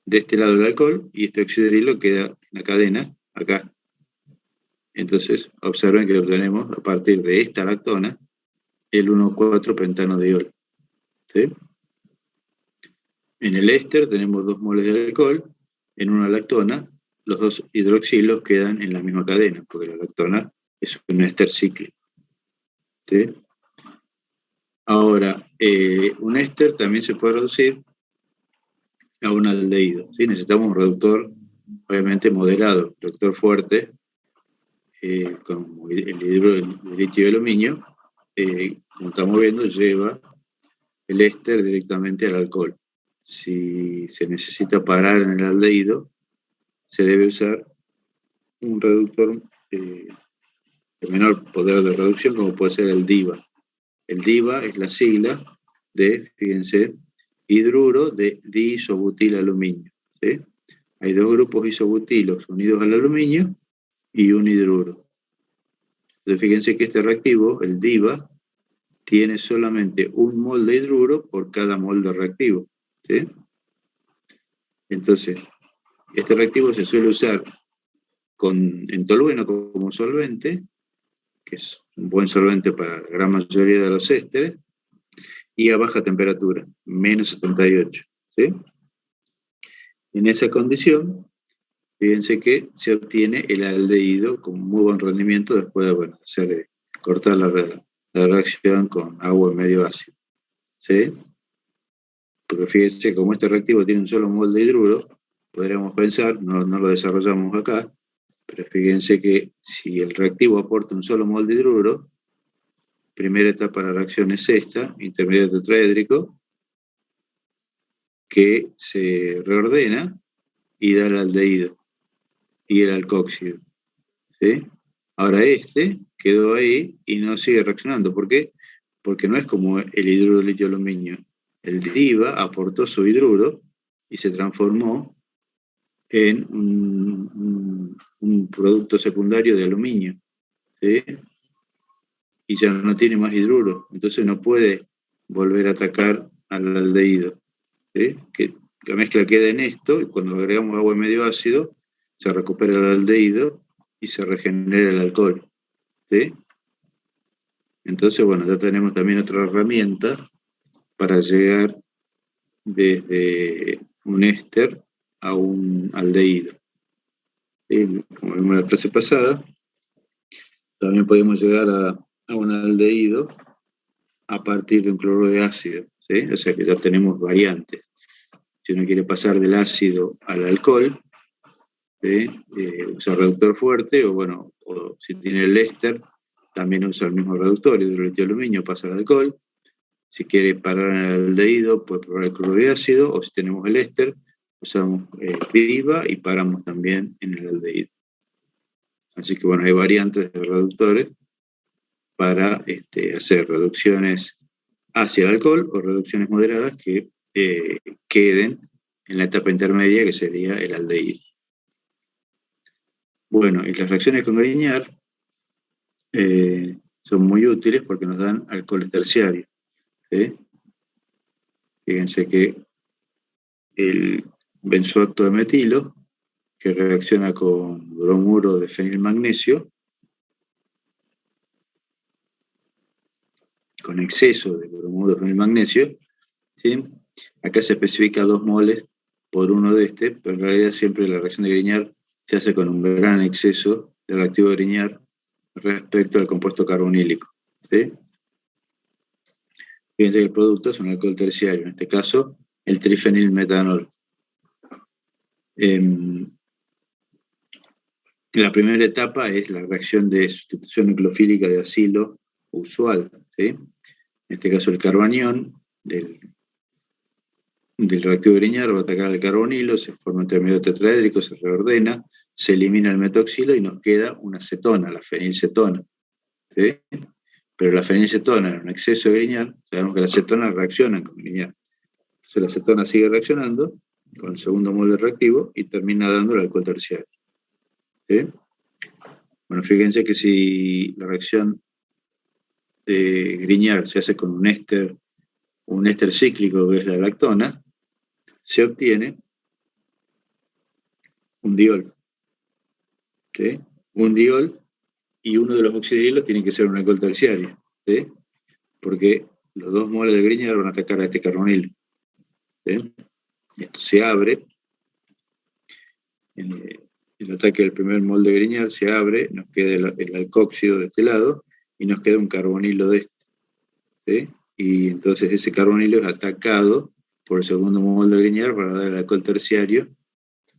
de este lado el alcohol y este óxido de hilo queda en la cadena, acá. Entonces observen que obtenemos a partir de esta lactona el 1,4-pentano de diol. ¿Sí? En el éster tenemos 2 moles de alcohol, en una lactona los 2 hidroxilos quedan en la misma cadena, porque la lactona es un éster cíclico. ¿Sí? Ahora, un éster también se puede reducir a un aldehído. ¿Sí? Necesitamos un reductor, obviamente moderado, reductor fuerte, como el hidruro de litio de aluminio, como estamos viendo, lleva el éster directamente al alcohol. Si se necesita parar en el aldehído, se debe usar un reductor de menor poder de reducción, como puede ser el DIVA. El DIVA es la sigla de, fíjense, hidruro de diisobutilaluminio. ¿Sí? Hay 2 grupos isobutilos unidos al aluminio y un hidruro. Entonces fíjense que este reactivo, el DIVA, tiene solamente 1 mol de hidruro por cada mol de reactivo. ¿Sí? Entonces, este reactivo se suele usar en tolueno como solvente, que es un buen solvente para la gran mayoría de los ésteres, y a baja temperatura, menos 78. ¿Sí? En esa condición, fíjense que se obtiene el aldehído con muy buen rendimiento después de cortar la reacción con agua medio ácido. ¿Sí? Porque fíjense, como este reactivo tiene un solo mol de hidruro, podríamos pensar, no lo desarrollamos acá, pero fíjense que si el reactivo aporta un solo mol de hidruro, primera etapa de la reacción es esta, intermediario tetraédrico, que se reordena y da el aldehído y el alcóxido. ¿Sí? Ahora este quedó ahí y no sigue reaccionando. ¿Por qué? Porque no es como el hidruro de litio de aluminio. el DIVA aportó su hidruro y se transformó en un producto secundario de aluminio, ¿sí? Y ya no tiene más hidruro, entonces no puede volver a atacar al aldehído, ¿sí? Que la mezcla queda en esto, y cuando agregamos agua y medio ácido, se recupera el aldehído y se regenera el alcohol, ¿sí? Entonces, bueno, ya tenemos también otra herramienta para llegar desde un éster a un aldehído. ¿Sí? Como vimos en la clase pasada, también podemos llegar a un aldehído a partir de un cloruro de ácido, ¿sí? O sea que ya tenemos variantes. Si uno quiere pasar del ácido al alcohol, ¿sí? Usa reductor fuerte, o bueno, o si tiene el éster, también usa el mismo reductor, hidrolitio de aluminio, pasa al alcohol. Si quiere parar en el aldehído, puede probar el cloruro de ácido, o si tenemos el éster, usamos DIVA y paramos también en el aldehído. Así que bueno, hay variantes de reductores para hacer reducciones hacia el alcohol o reducciones moderadas que queden en la etapa intermedia, que sería el aldehído. Bueno, y las reacciones con Grignard son muy útiles porque nos dan alcoholes terciarios, ¿sí? Fíjense que el benzoato de metilo, que reacciona con bromuro de fenilmagnesio, con exceso de bromuro de fenilmagnesio, ¿sí? Acá se especifica 2 moles por uno de pero en realidad siempre la reacción de Grignard se hace con un gran exceso de reactivo de Grignard respecto al compuesto carbonílico, ¿sí? Fíjense que el producto es un alcohol terciario, en este caso el trifenilmetanol. La primera etapa es la reacción de sustitución nucleofílica de acilo usual, ¿sí? En este caso el carbanión del reactivo de Grignard va a atacar al carbonilo, se forma un intermediario tetraédrico, se reordena, se elimina el metoxilo y nos queda una acetona, la fenilcetona, ¿sí? Pero la fenilcetona en un exceso de Grignard, sabemos que las acetonas reaccionan con Grignard. Entonces la acetona sigue reaccionando con el segundo molde reactivo y termina dando el alcohol terciario, ¿sí? Bueno, fíjense que si la reacción de Grignard se hace con un éster cíclico, que es la lactona, se obtiene un diol, ¿sí? Un diol, y uno de los oxidrilos tiene que ser un alcohol terciario, ¿sí? Porque los 2 moles de Grignard van a atacar a este carbonilo, ¿sí? Esto se abre, el ataque del primer mol de Grignard se abre, nos queda el alcóxido de este lado y nos queda un carbonilo de este, ¿sí? Y entonces ese carbonilo es atacado por el segundo mol de Grignard para dar el alcohol terciario,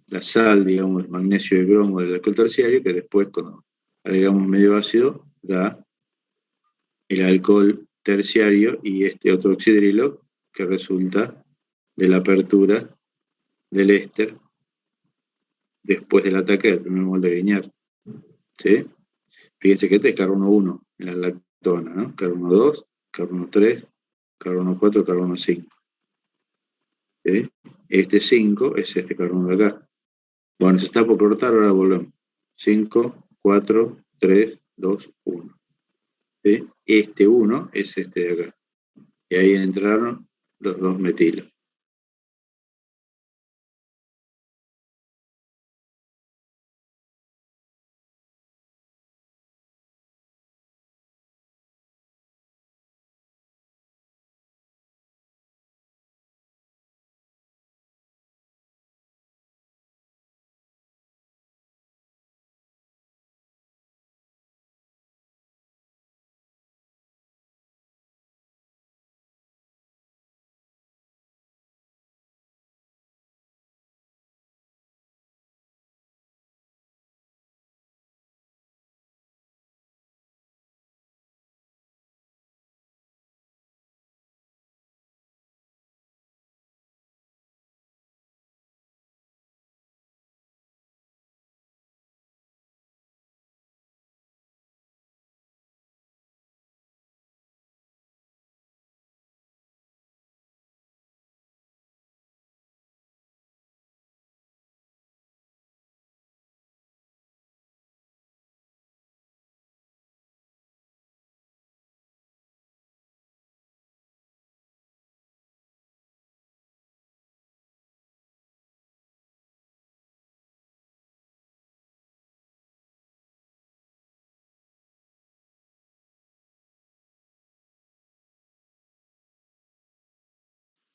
la sal, digamos, magnesio y bromo del alcohol terciario, que después cuando agregamos medio ácido da el alcohol terciario y este otro oxidrilo que resulta de la apertura del éster después del ataque del primer mol de Grignard, ¿sí? Fíjense que este es carbono 1 en la lactona, ¿no? Carbono 2, carbono 3, carbono 4, carbono 5. ¿Sí? Este 5 es este carbono de acá. Bueno, se está por cortar, ahora volvemos. 5, 4, 3, 2, 1. ¿Sí? Este 1 es este de acá. Y ahí entraron los 2 metilos.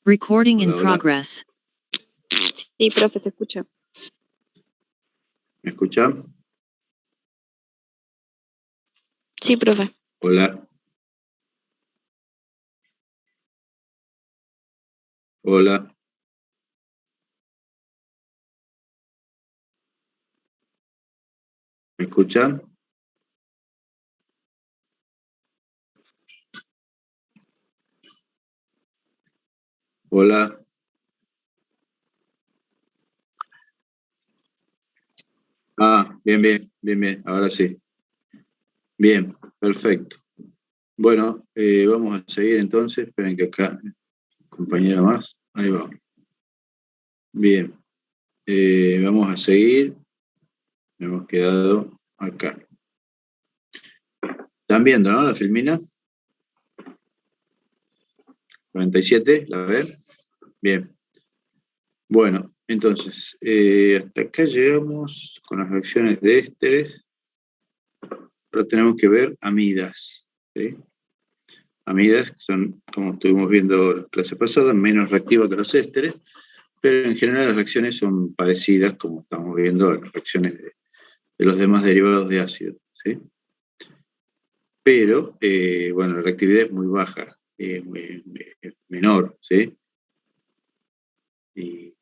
Recording in Hola, hola. progress. Sí, profe, se escucha. ¿Me escuchan? Sí, profe. Hola. Hola. ¿Me escuchan? Hola. Ah, bien. Ahora sí. Bien, perfecto. Bueno, vamos a seguir entonces. Esperen que acá, compañera más. Ahí va. Bien. Vamos a seguir. Hemos quedado acá. ¿Están viendo, no? La filmina. 47, ¿la ven? Bien. Bueno, entonces, hasta acá llegamos con las reacciones de ésteres. Ahora tenemos que ver amidas, ¿sí? Amidas son, como estuvimos viendo la clase pasada, menos reactivas que los ésteres, pero en general las reacciones son parecidas, como estamos viendo, a las reacciones de los demás derivados de ácido, ¿sí? Pero, bueno, la reactividad es muy baja, menor, ¿sí? Y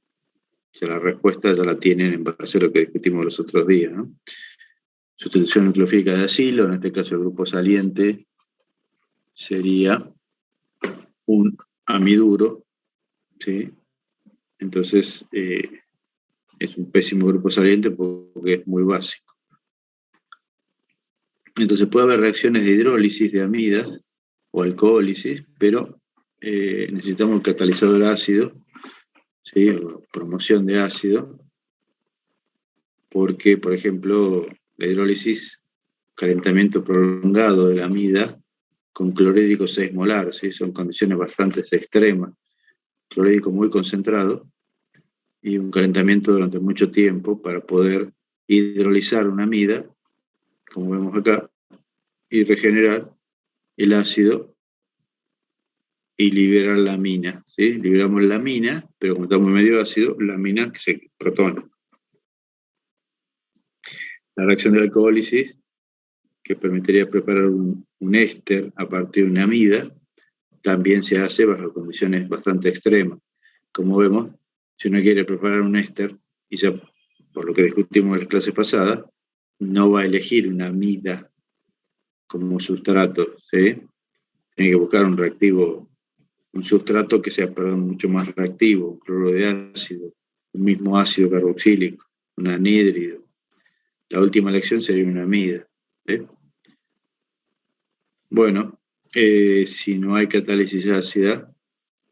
ya la respuesta ya la tienen en base a lo que discutimos los otros días, ¿no? Sustitución nucleofílica de acilo, en este caso el grupo saliente sería un amiduro, ¿sí? Entonces, es un pésimo grupo saliente porque es muy básico. Entonces puede haber reacciones de hidrólisis de amidas o alcohólisis, pero necesitamos el catalizador ácido, ¿sí? O promoción de ácido, porque, por ejemplo, la hidrólisis, calentamiento prolongado de la amida con clorhídrico 6 molar, ¿sí? Son condiciones bastante extremas, clorhídrico muy concentrado y un calentamiento durante mucho tiempo para poder hidrolizar una amida, como vemos acá, y regenerar el ácido y liberar la amina, ¿sí? Liberamos la amina, pero como estamos en medio ácido, la amina que se protona. La reacción de alcohólisis, que permitiría preparar un éster a partir de una amida, también se hace bajo condiciones bastante extremas. Como vemos, si uno quiere preparar un éster, y ya por lo que discutimos en las clases pasadas, no va a elegir una amida como sustrato, ¿sí? Tiene que buscar un reactivo, un sustrato que sea, mucho más reactivo, un cloruro de ácido, un mismo ácido carboxílico, un anhídrido. La última elección sería una amida, ¿sí? Bueno, si no hay catálisis ácida,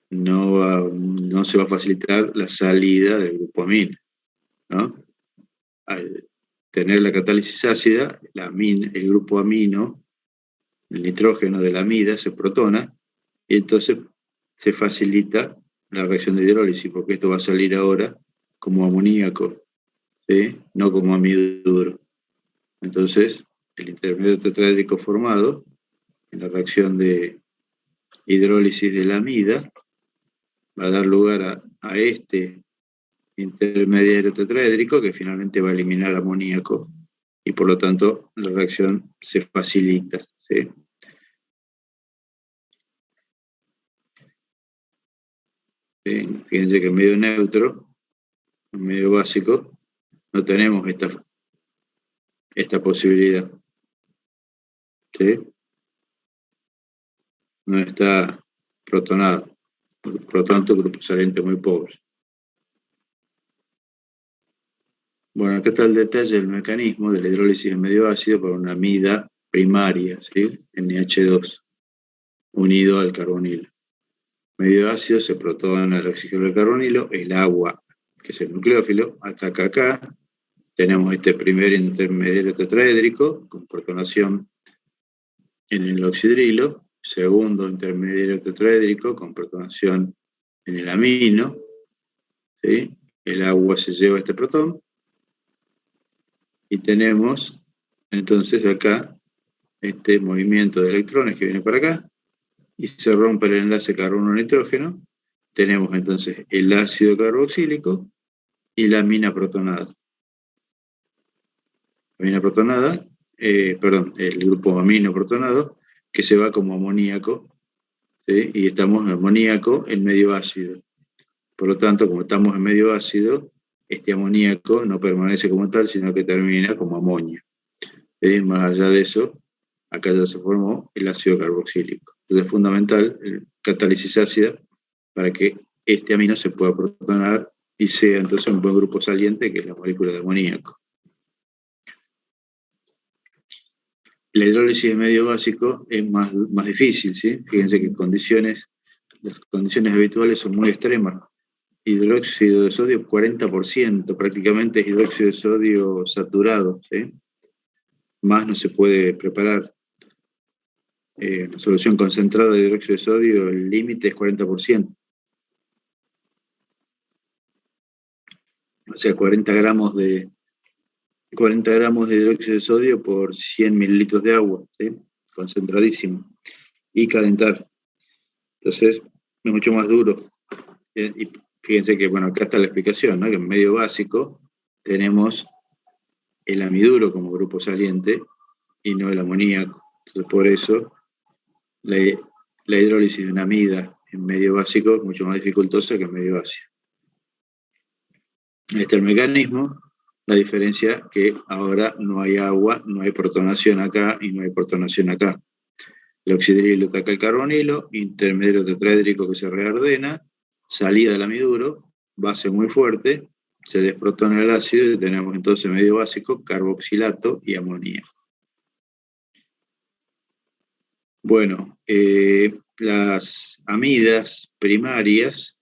no se va a facilitar la salida del grupo amino, ¿no? Al tener la catálisis ácida, el grupo amino, el nitrógeno de la amida, se protona y entonces se facilita la reacción de hidrólisis, porque esto va a salir ahora como amoníaco, ¿sí? No como amiduro. Entonces, el intermedio tetraédrico formado en la reacción de hidrólisis de la amida va a dar lugar a este intermediario tetraédrico que finalmente va a eliminar amoníaco y por lo tanto la reacción se facilita, ¿sí? Fíjense que en medio neutro, en medio básico, no tenemos esta posibilidad, ¿sí? No está protonado, por lo tanto grupo saliente muy pobre. Bueno, acá está el detalle del mecanismo de la hidrólisis en medio ácido por una amida primaria, ¿sí? NH2, unido al carbonilo. Medio ácido se protona el oxígeno del carbonilo, el agua, que es el nucleófilo, ataca acá. Tenemos este primer intermediario tetraédrico con protonación en el oxidrilo, segundo intermediario tetraédrico con protonación en el amino, ¿sí? El agua se lleva este protón y tenemos entonces acá este movimiento de electrones que viene para acá y se rompe el enlace carbono-nitrógeno, tenemos entonces el ácido carboxílico y la amina protonada. Amina protonada, el grupo amino protonado, que se va como amoníaco, ¿sí? Y estamos en amoníaco en medio ácido. Por lo tanto, como estamos en medio ácido, este amoníaco no permanece como tal, sino que termina como amonio. Más allá de eso, acá ya se formó el ácido carboxílico. Entonces es fundamental el catálisis ácida para que este amino se pueda protonar y sea entonces un buen grupo saliente, que es la molécula de amoníaco. La hidrólisis de medio básico es más difícil, ¿sí? Fíjense que las condiciones habituales son muy extremas. Hidróxido de sodio 40%, prácticamente es hidróxido de sodio saturado, ¿sí? Más no se puede preparar. La solución concentrada de hidróxido de sodio, el límite es 40%. O sea, 40 gramos de hidróxido de sodio por 100 mililitros de agua, ¿sí? Concentradísimo. Y calentar. Entonces, es mucho más duro. Y fíjense que, bueno, acá está la explicación, ¿no? Que en medio básico tenemos el amiduro como grupo saliente y no el amoníaco. Entonces, por eso, la hidrólisis de una amida en medio básico es mucho más dificultosa que en medio ácido. Este es el mecanismo. La diferencia que ahora no hay agua, no hay protonación acá y no hay protonación acá. El oxidrilo ataca el carbonilo, intermediario tetraédrico que se reordena, salida del amiduro, base muy fuerte, se desprotona el ácido y tenemos entonces medio básico, carboxilato y amoníaco. Bueno, las amidas primarias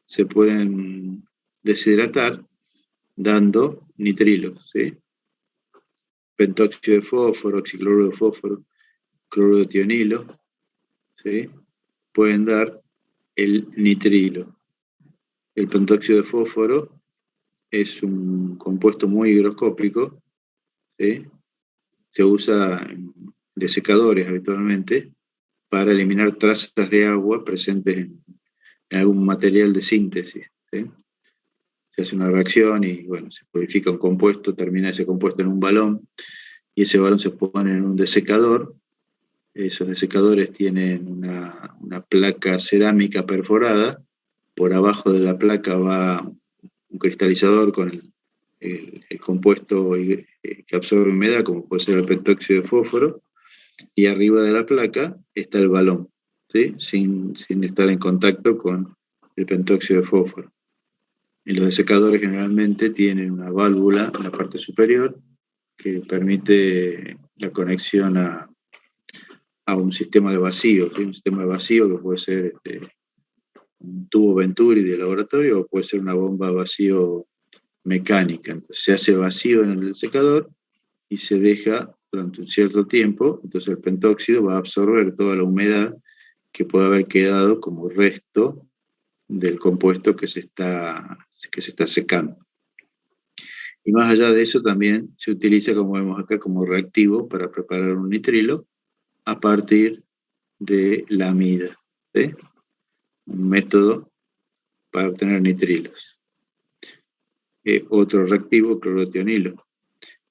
se pueden deshidratar dando nitrilos, ¿sí? Pentóxido de fósforo, oxicloruro de fósforo, cloruro de tionilo, ¿sí? Pueden dar el nitrilo. El pentóxido de fósforo es un compuesto muy higroscópico, ¿sí? Se usa en desecadores habitualmente para eliminar trazas de agua presentes en algún material de síntesis, ¿sí? Se hace una reacción y, bueno, se purifica un compuesto, termina ese compuesto en un balón, y ese balón se pone en un desecador. Esos desecadores tienen una placa cerámica perforada, por abajo de la placa va un cristalizador con el compuesto que absorbe humedad, como puede ser el pentóxido de fósforo, y arriba de la placa está el balón, ¿sí? sin estar en contacto con el pentóxido de fósforo. Y los desecadores generalmente tienen una válvula en la parte superior que permite la conexión a un sistema de vacío, ¿sí? Un sistema de vacío que puede ser un tubo Venturi de laboratorio o puede ser una bomba de vacío mecánica. Entonces se hace vacío en el desecador y se deja durante un cierto tiempo, entonces el pentóxido va a absorber toda la humedad que puede haber quedado como resto del compuesto que se está secando. Y más allá de eso también se utiliza, como vemos acá, como reactivo para preparar un nitrilo a partir de la amida, ¿sí? Un método para obtener nitrilos. Otro reactivo, clorotionilo.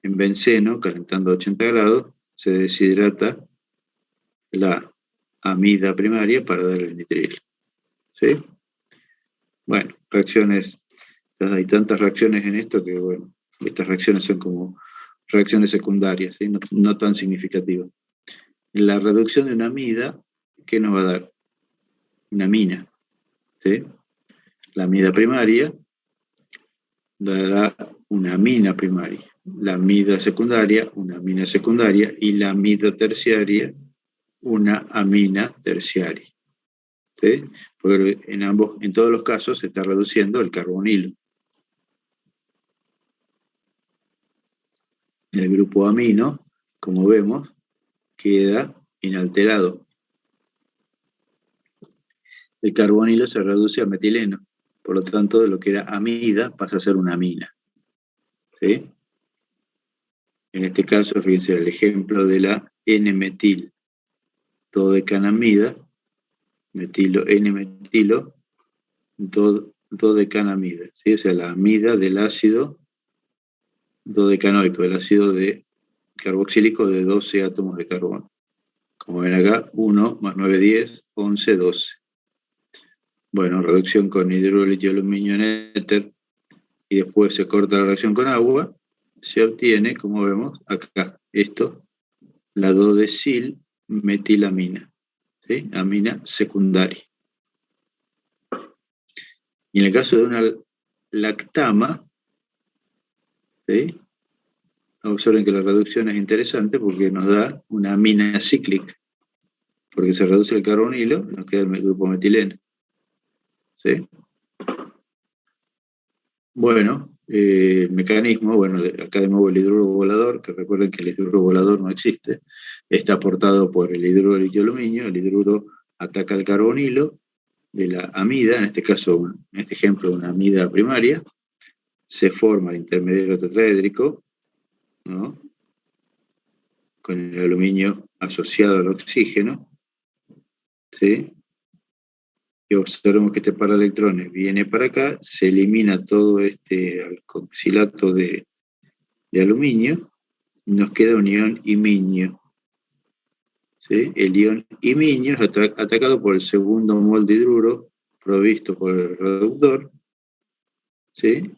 En benceno, calentando a 80 grados, se deshidrata la amida primaria para dar el nitrilo, ¿sí? Bueno, reacciones, hay tantas reacciones en esto que, bueno, estas reacciones son como reacciones secundarias, ¿sí? No tan significativas. La reducción de una amida, ¿qué nos va a dar? Una amina, ¿sí? La amida primaria dará una amina primaria, la amida secundaria, una amina secundaria, y la amida terciaria, una amina terciaria, ¿sí? Porque en todos los casos se está reduciendo el carbonilo. El grupo amino, como vemos, queda inalterado. El carbonilo se reduce a metileno, por lo tanto, lo que era amida pasa a ser una amina, ¿sí? En este caso, fíjense el ejemplo de la N-metil, dodecanamida, metilo, N-metilo, dodecanamida, ¿sí? O sea, la amida del ácido dodecanoico, el ácido carboxílico de 12 átomos de carbono. Como ven acá, 1 más 9, 10, 11, 12. Bueno, reducción con hidruro de litio de aluminio en éter, y después se corta la reacción con agua, se obtiene, como vemos acá, esto, la dodecil metilamina, ¿sí? Amina secundaria. Y en el caso de una lactama, ¿sí? Observen que la reducción es interesante porque nos da una amina cíclica, porque se reduce el carbonilo, nos queda el grupo metileno. ¿Sí? Bueno, mecanismo, bueno, acá de nuevo el hidruro volador, que recuerden que el hidruro volador no existe, está aportado por el hidruro de litio aluminio. El hidruro ataca el carbonilo de la amida, en este caso, en este ejemplo, una amida primaria, se forma el intermediario tetraédrico, ¿no? Con el aluminio asociado al oxígeno, ¿sí? Y observamos que este par de electrones viene para acá, se elimina todo este alcoxilato de aluminio, y nos queda un ion iminio. ¿Sí? El ion iminio es atacado por el segundo mol de hidruro provisto por el reductor, ¿sí?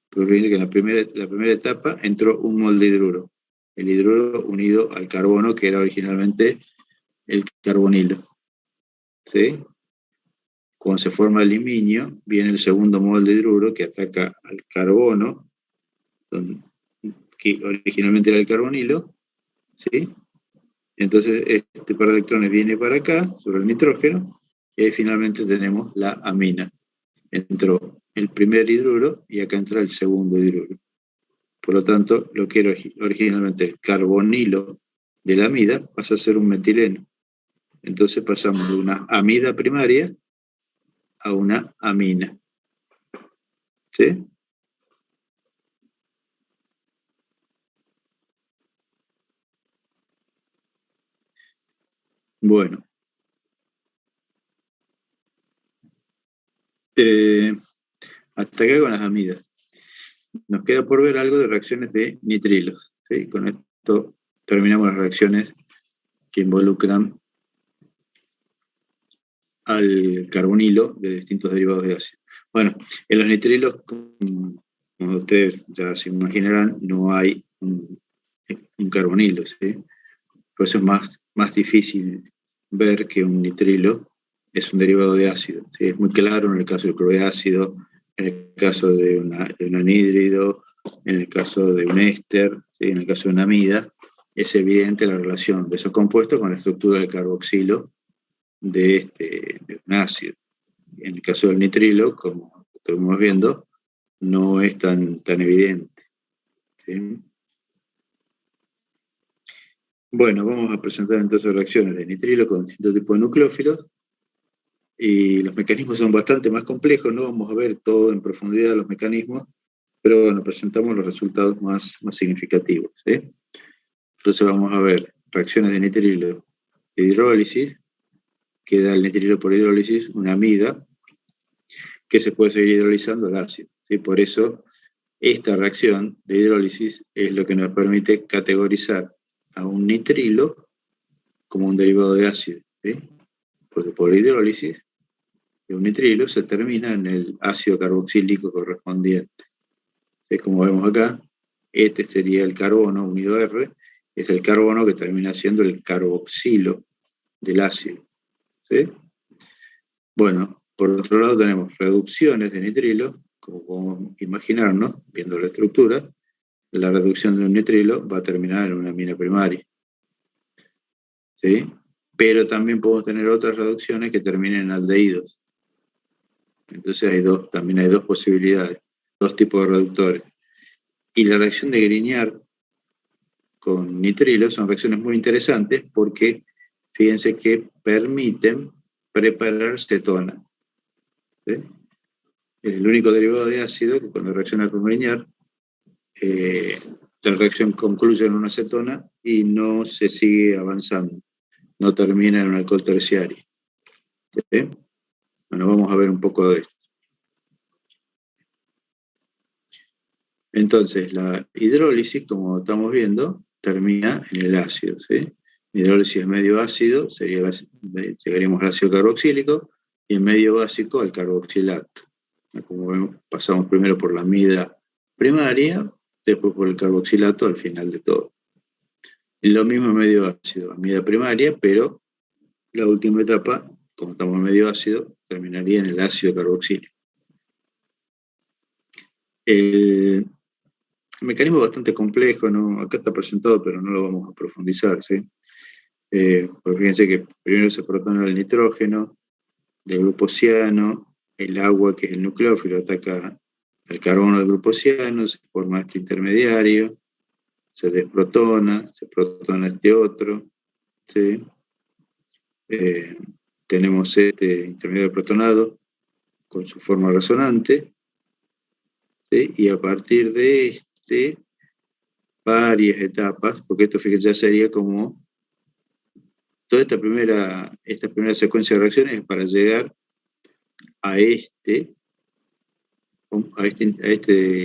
Porque que en la primera etapa entró un mol de hidruro, el hidruro unido al carbono, que era originalmente el carbonilo. ¿Sí? Cuando se forma el iminio, viene el segundo mol de hidruro que ataca al carbono, que originalmente era el carbonilo, ¿sí? Entonces este par de electrones viene para acá, sobre el nitrógeno, y ahí finalmente tenemos la amina. Entró el primer hidruro y acá entra el segundo hidruro. Por lo tanto, lo que era originalmente el carbonilo de la amida pasa a ser un metileno. Entonces pasamos de una amida primaria a una amina. ¿Sí? Bueno. Hasta acá con las amidas. Nos queda por ver algo de reacciones de nitrilos. ¿Sí? Con esto terminamos las reacciones que involucran al carbonilo de distintos derivados de ácido. Bueno, en los nitrilos, como ustedes ya se imaginarán, no hay un carbonilo, ¿sí? Por eso es más difícil ver que un nitrilo es un derivado de ácido, ¿sí? Es muy claro en el caso del cloreácido, en el caso de un anhídrido, en el caso de un éster, ¿sí? En el caso de una amida, es evidente la relación de esos compuestos con la estructura del carboxilo de un ácido. En el caso del nitrilo, como estamos viendo, no es tan evidente. ¿Sí? Bueno, vamos a presentar entonces reacciones de nitrilo con distintos tipos de nucleófilos, y los mecanismos son bastante más complejos, no vamos a ver todo en profundidad los mecanismos, pero bueno, presentamos los resultados más significativos. ¿Sí? Entonces vamos a ver reacciones de nitrilo de hidrólisis, que da el nitrilo por hidrólisis, una amida, que se puede seguir hidrolizando al ácido. ¿Sí? Por eso, esta reacción de hidrólisis es lo que nos permite categorizar a un nitrilo como un derivado de ácido. ¿Sí? Porque por hidrólisis, un nitrilo se termina en el ácido carboxílico correspondiente. ¿Sí? Como vemos acá, este sería el carbono unido a R, es el carbono que termina siendo el carboxilo del ácido. ¿Sí? Bueno, por otro lado tenemos reducciones de nitrilo, como podemos imaginarnos, viendo la estructura. La reducción de un nitrilo va a terminar en una amina primaria. ¿Sí? Pero también podemos tener otras reducciones que terminen en aldehídos. Entonces también hay dos posibilidades, dos tipos de reductores. Y la reacción de Grignard con nitrilo son reacciones muy interesantes porque fíjense que permiten preparar cetona. ¿Sí? Es el único derivado de ácido que cuando reacciona con Grignard, la reacción concluye en una cetona y no se sigue avanzando, no termina en un alcohol terciario. ¿Sí? Bueno, vamos a ver un poco de esto. Entonces, la hidrólisis, como estamos viendo, termina en el ácido, ¿sí? La hidrólisis es medio ácido, llegaríamos al ácido carboxílico, y en medio básico al carboxilato. Como vemos, pasamos primero por la amida primaria, después por el carboxilato al final de todo. Y lo mismo en medio ácido, amida primaria, pero la última etapa, como estamos en medio ácido, terminaría en el ácido carboxílico. El mecanismo es bastante complejo, ¿no? Acá está presentado, pero no lo vamos a profundizar, ¿sí? Porque fíjense que primero se protona el nitrógeno del grupo ciano, el agua, que es el nucleófilo, ataca al carbono del grupo ciano, se forma este intermediario, se desprotona, se protona este otro, ¿sí? Tenemos este intermediario protonado con su forma resonante, ¿sí? Y a partir de este, varias etapas, porque esto fíjense ya sería como toda esta primera secuencia de reacciones es para llegar a este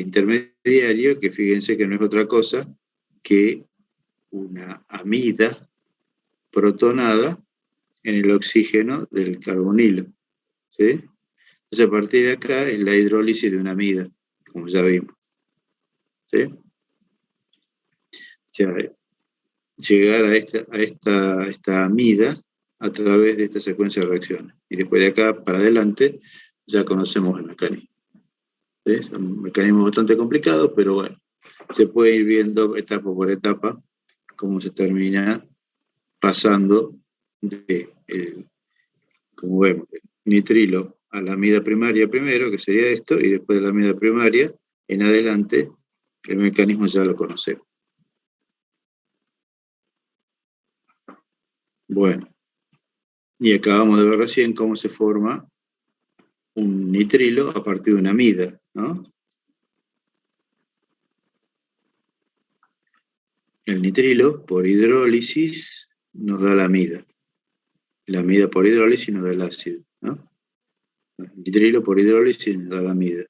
intermediario, que fíjense que no es otra cosa que una amida protonada en el oxígeno del carbonilo, ¿sí? Entonces a partir de acá es la hidrólisis de una amida, como ya vimos, ¿sí? O sea, llegar a esta amida a través de esta secuencia de reacciones. Y después de acá para adelante ya conocemos el mecanismo. ¿Sí? Es un mecanismo bastante complicado, pero bueno, se puede ir viendo etapa por etapa cómo se termina pasando como vemos, del nitrilo a la amida primaria primero, que sería esto, y después de la amida primaria en adelante, el mecanismo ya lo conocemos. Bueno, y acabamos de ver recién cómo se forma un nitrilo a partir de una amida, ¿no? El nitrilo, por hidrólisis, nos da la amida. La amida por hidrólisis nos da el ácido, ¿no? El nitrilo por hidrólisis nos da la amida.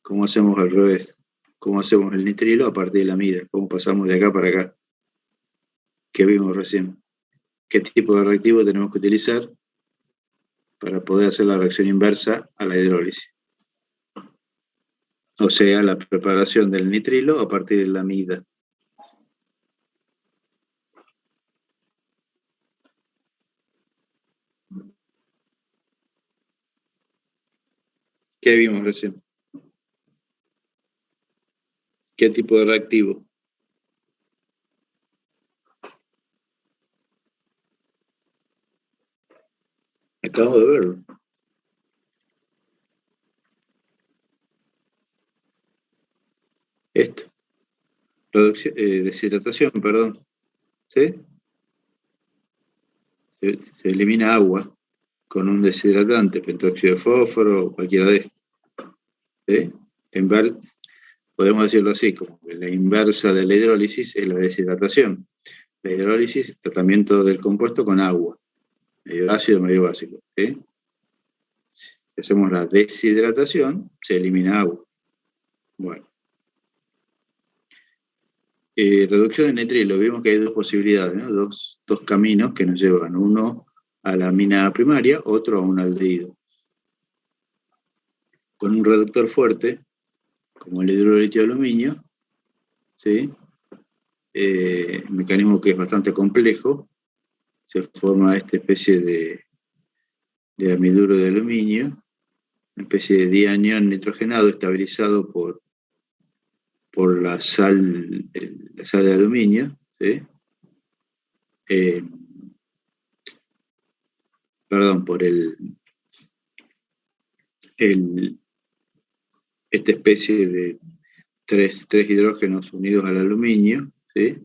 ¿Cómo hacemos al revés? ¿Cómo hacemos el nitrilo a partir de la amida? ¿Cómo pasamos de acá para acá? ¿Qué vimos recién? ¿Qué tipo de reactivo tenemos que utilizar para poder hacer la reacción inversa a la hidrólisis? O sea, la preparación del nitrilo a partir de la amida. ¿Qué vimos recién? ¿Qué tipo de reactivo? Acabo de verlo. Esto. Deshidratación, perdón. ¿Sí? Se elimina agua con un deshidratante, pentóxido de fósforo o cualquiera de estos. ¿Sí? Podemos decirlo así, como que la inversa de la hidrólisis es la deshidratación. La hidrólisis es tratamiento del compuesto con agua, medio ácido, medio básico. ¿Sí? Si hacemos la deshidratación, se elimina agua. Bueno. Reducción de nitrilo, vimos que hay dos posibilidades, ¿no? Dos caminos que nos llevan, uno a la amina primaria, otro a un aldehído. Con un reductor fuerte, como el hidrolitio de aluminio, ¿sí? Un mecanismo que es bastante complejo, se forma esta especie de amiduro de aluminio, una especie de dianión nitrogenado estabilizado por la sal de aluminio, ¿sí? Por esta especie de tres hidrógenos unidos al aluminio, ¿sí?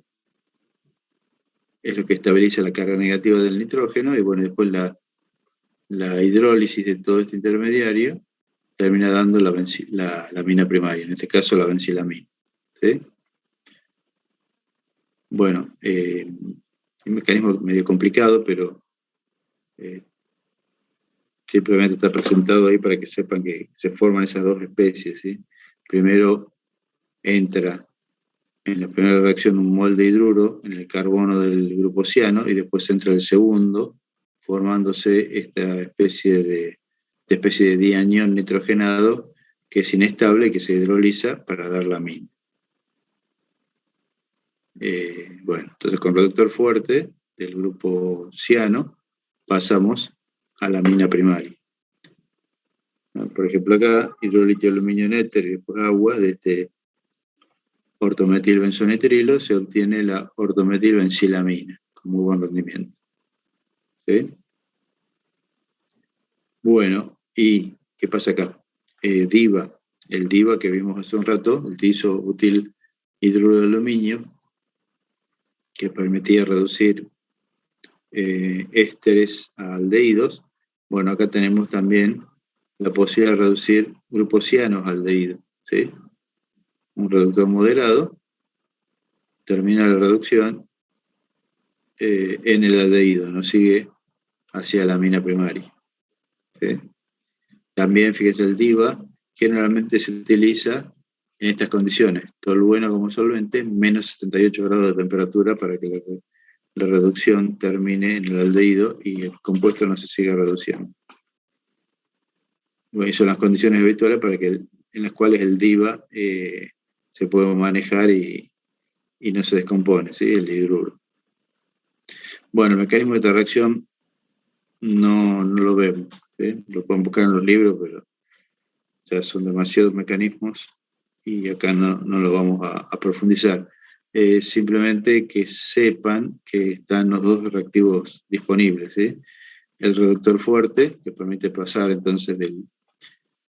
Es lo que estabiliza la carga negativa del nitrógeno, y bueno, después la hidrólisis de todo este intermediario termina dando la amina primaria, en este caso la benzilamina, ¿sí? Bueno, un mecanismo medio complicado, pero simplemente está presentado ahí para que sepan que se forman esas dos especies, ¿sí? Primero entra en la primera reacción un mol de hidruro en el carbono del grupo ciano y después entra el segundo, formándose esta especie de dianión nitrogenado que es inestable y que se hidroliza para dar la amina. Bueno, entonces con reductor fuerte del grupo ciano pasamos a la amina primaria. Por ejemplo, acá, hidrolitio de aluminio en éter y después agua de este ortometilbenzonitrilo, se obtiene la ortometilbenzilamina con muy buen rendimiento. ¿Sí? Bueno, ¿y qué pasa acá? DIVA, el DIVA que vimos hace un rato, el diisobutil hidruro de aluminio, que permitía reducir ésteres a aldehídos. Bueno, acá tenemos también la posibilidad de reducir grupos cianos a aldehídos. ¿Sí? Un reductor moderado termina la reducción en el aldehído, no sigue hacia la amina primaria. ¿Sí? También, fíjense, el DIVA generalmente se utiliza en estas condiciones, tolueno como solvente, menos 78 grados de temperatura para que la reducción termine en el aldehído y el compuesto no se siga reduciendo. Bueno, son las condiciones habituales en las cuales el DIVA se puede manejar y no se descompone, ¿sí? El hidruro. Bueno, el mecanismo de esta reacción no lo vemos, ¿sí? Lo pueden buscar en los libros, pero ya son demasiados mecanismos y acá no lo vamos a profundizar. Simplemente que sepan que están los dos reactivos disponibles, ¿sí? El reductor fuerte, que permite pasar entonces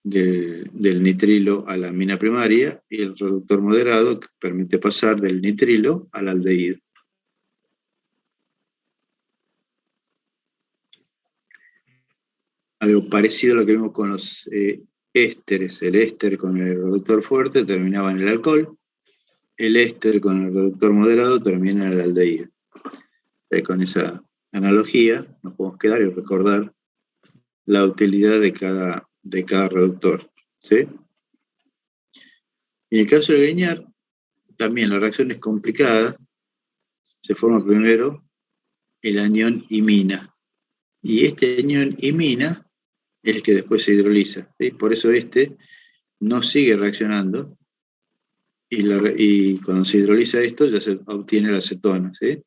del nitrilo a la amina primaria, y el reductor moderado, que permite pasar del nitrilo al aldehído. Algo parecido a lo que vimos con los ésteres. El éster con el reductor fuerte terminaba en el alcohol, el éster con el reductor moderado termina en el aldehído. Con esa analogía nos podemos quedar y recordar la utilidad de cada reductor. ¿Sí? En el caso del Grignard, también la reacción es complicada. Se forma primero el anión imina. Y este anión imina es el que después se hidroliza. ¿Sí? Por eso este no sigue reaccionando. Y cuando se hidroliza esto, ya se obtiene la acetona. ¿Sí?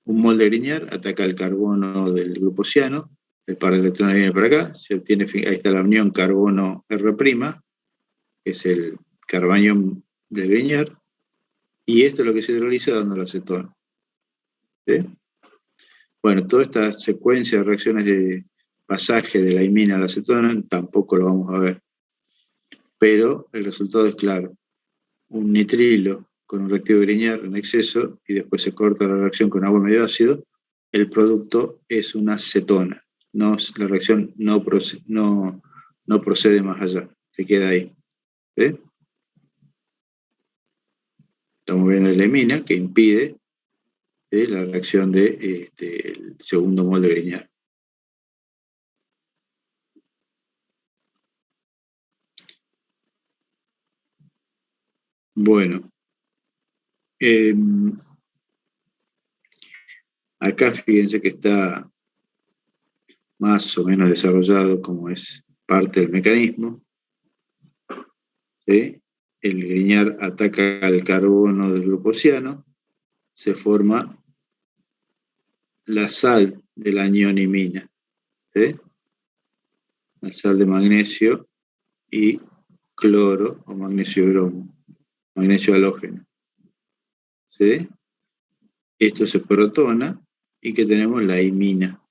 Un mol de Grignard ataca el carbono del grupo ciano, el par de electrones viene para acá, se obtiene, ahí está la unión carbono R', que es el carbanión del Grignard, y esto es lo que se hidroliza dando la acetona. ¿Sí? Bueno, toda esta secuencia de reacciones de pasaje de la imina a la acetona tampoco lo vamos a ver, pero el resultado es claro. Un nitrilo con un reactivo de Grignard en exceso y después se corta la reacción con agua medio ácido, el producto es una acetona. La reacción no procede más allá, se queda ahí. ¿Sí? Estamos viendo la imina que impide la reacción del segundo mol de Grignard. Bueno, acá fíjense que está más o menos desarrollado como es parte del mecanismo. ¿Sí? El Grignard ataca al carbono del grupo ciano, se forma la sal de la anión imina. ¿Sí? La sal de magnesio y cloro o magnesio bromo, magnesio halógeno. ¿Sí? Esto se protona y que tenemos la imina.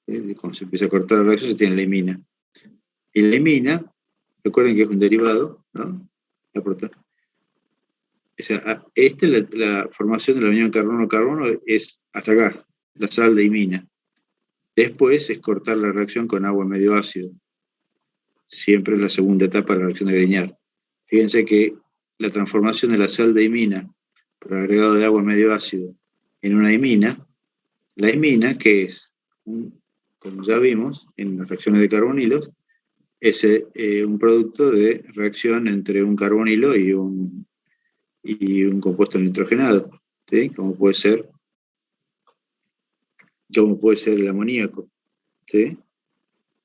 ¿Sí? Cuando se empieza a cortar la reacción se tiene la imina. Y la imina, recuerden que es un derivado, ¿no? La protona. O sea, la formación de la unión carbono-carbono es hasta acá, la sal de imina. Después es cortar la reacción con agua medio ácido. Siempre es la segunda etapa de la reacción de Grignard. Fíjense que la transformación de la sal de imina por agregado de agua medio ácido en una imina, la imina, que es, como ya vimos en las reacciones de carbonilos, es un producto de reacción entre un carbonilo y un compuesto nitrogenado, ¿sí? Como puede ser el amoníaco, ¿sí?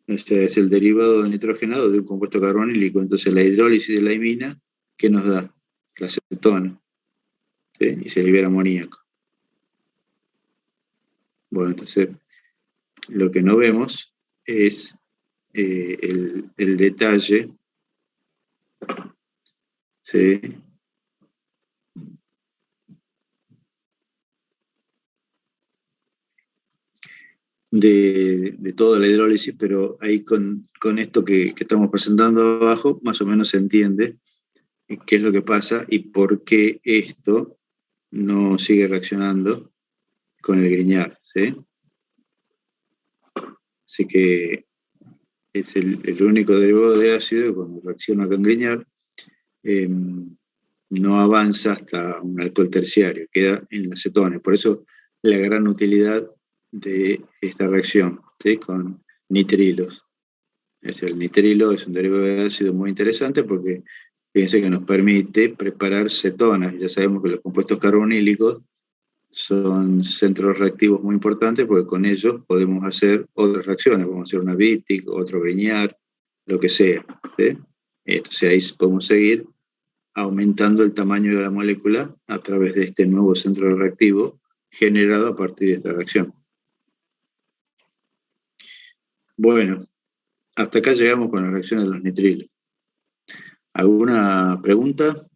Ese es el derivado nitrogenado de un compuesto carbonílico. Entonces la hidrólisis de la imina, ¿qué nos da? La acetona, ¿sí? Y se libera amoníaco. Bueno, entonces lo que no vemos es el detalle, ¿sí? de toda la hidrólisis, pero ahí con esto que estamos presentando abajo, más o menos se entiende qué es lo que pasa y por qué esto no sigue reaccionando con el Grignard, ¿sí? Así que es el único derivado de ácido que cuando reacciona con Grignard no avanza hasta un alcohol terciario, queda en la cetona. Por eso la gran utilidad de esta reacción, ¿sí? Con nitrilos. El nitrilo es un derivado de ácido muy interesante porque fíjense que nos permite preparar cetonas. Ya sabemos que los compuestos carbonílicos son centros reactivos muy importantes porque con ellos podemos hacer otras reacciones, podemos hacer una Wittig, otro Grignard, lo que sea, ¿sí? Entonces ahí podemos seguir aumentando el tamaño de la molécula a través de este nuevo centro reactivo generado a partir de esta reacción. Bueno, hasta acá llegamos con la reacción de los nitrilos. ¿Alguna pregunta?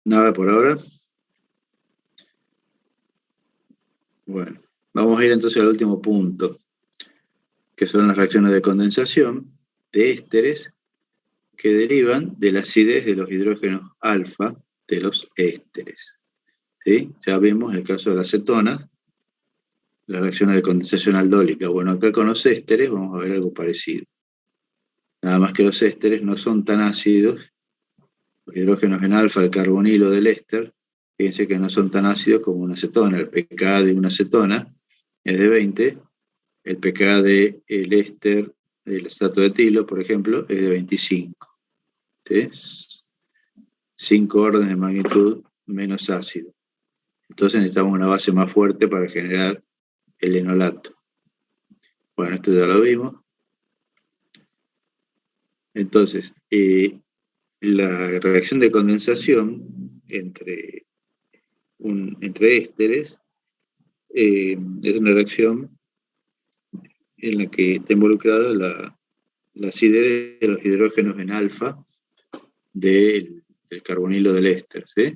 Nada por ahora. Bueno, vamos a ir entonces al último punto, que son las reacciones de condensación de ésteres que derivan de la acidez de los hidrógenos alfa de los ésteres. ¿Sí? Ya vimos el caso de la acetona, las reacciones de condensación aldólica. Bueno, acá con los ésteres vamos a ver algo parecido. Nada más que los ésteres no son tan ácidos. Los hidrógenos en alfa, el carbonilo del éster, fíjense que no son tan ácidos como una acetona. El pKa de una acetona es de 20, el pKa del éster del estato de etilo, por ejemplo, es de 25. ¿Sí? 5 órdenes de magnitud menos ácido. Entonces necesitamos una base más fuerte para generar el enolato. Bueno, esto ya lo vimos. Entonces, la reacción de condensación entre ésteres es una reacción en la que está involucrada la acidez de los hidrógenos en alfa del carbonilo del éster, ¿sí?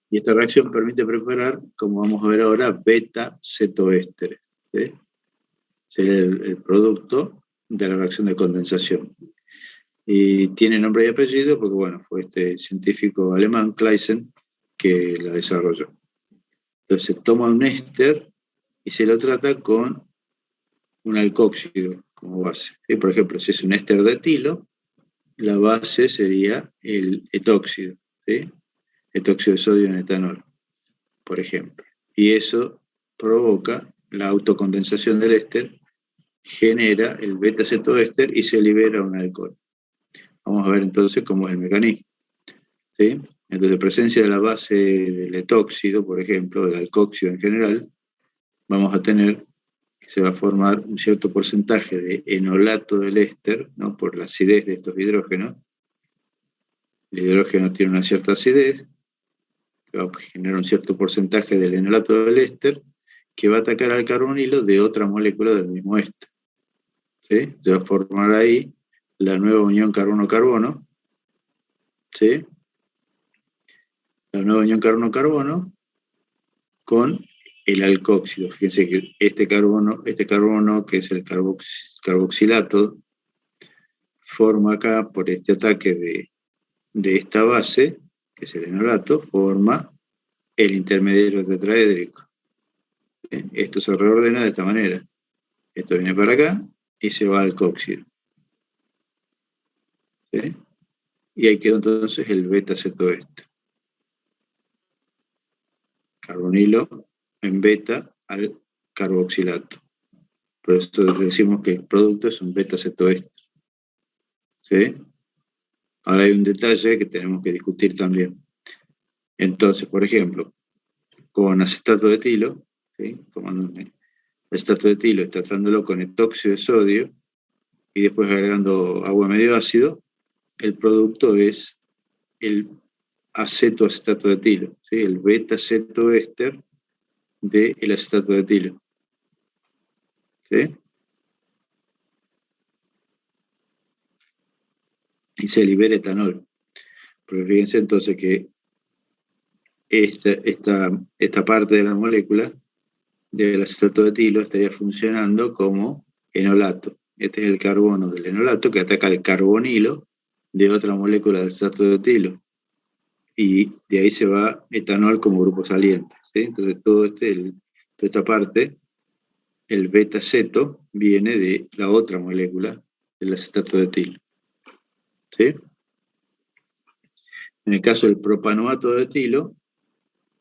Y esta reacción permite preparar, como vamos a ver ahora, beta-cetoésteres, ¿sí? Sería el producto de la reacción de condensación. Y tiene nombre y apellido porque, bueno, fue este científico alemán, Claisen, que la desarrolló. Entonces se toma un éster y se lo trata con un alcóxido como base. ¿Sí? Por ejemplo, si es un éster de etilo, la base sería el etóxido, ¿sí? Etóxido de sodio en etanol, por ejemplo. Y eso provoca la autocondensación del éster, genera el beta-cetoéster y se libera un alcohol. Vamos a ver entonces cómo es el mecanismo, ¿sí? Entonces, en presencia de la base del etóxido, por ejemplo, del alcóxido en general, vamos a tener que se va a formar un cierto porcentaje de enolato del éster, ¿no? Por la acidez de estos hidrógenos. El hidrógeno tiene una cierta acidez, que va a generar un cierto porcentaje del enolato del éster, que va a atacar al carbonilo de otra molécula del mismo éster, ¿sí? Se va a formar ahí la nueva unión carbono-carbono, ¿sí? La nueva unión carbono-carbono con el alcóxido. Fíjense que este carbono que es el carboxilato, forma acá, por este ataque de esta base, que es el enolato, forma el intermediario tetraédrico. Esto se reordena de esta manera. Esto viene para acá y se va al alcóxido. ¿Sí? Y ahí quedó entonces el beta-cetoéster. carbonilo en beta al carboxilato. Por eso decimos que el producto es un beta-cetoéster. ¿Sí? Ahora hay un detalle que tenemos que discutir también. Entonces, por ejemplo, con acetato de etilo, ¿sí? Tomando acetato de etilo y tratándolo con etóxido de sodio y después agregando agua medio ácido, el producto es el acetato de etilo, ¿sí? El beta-cetoéster del acetato de etilo. ¿Sí? Y se libera etanol. Pero fíjense entonces que esta parte de la molécula del acetato de etilo estaría funcionando como enolato. Este es el carbono del enolato que ataca el carbonilo de otra molécula del acetato de etilo. Y de ahí se va etanol como grupo saliente. ¿Sí? Entonces toda esta parte, el beta-ceto, viene de la otra molécula del acetato de etilo. ¿Sí? En el caso del propanoato de etilo,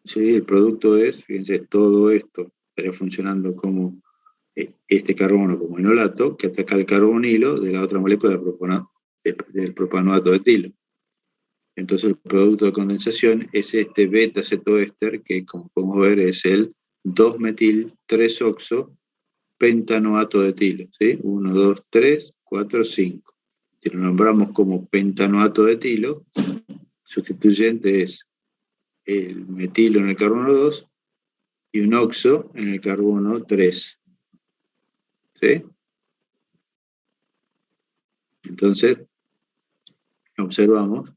¿sí? El producto es, fíjense, todo esto estaría funcionando como este carbono como enolato que ataca el carbonilo de la otra molécula del propanoato de etilo. Entonces el producto de condensación es este beta-cetoéster que, como podemos ver, es el 2-metil-3-oxo-pentanoato de etilo. ¿Sí? 1, 2, 3, 4, 5. Si lo nombramos como pentanoato de etilo, sustituyente es el metilo en el carbono 2 y un oxo en el carbono 3. ¿Sí? Entonces, observamos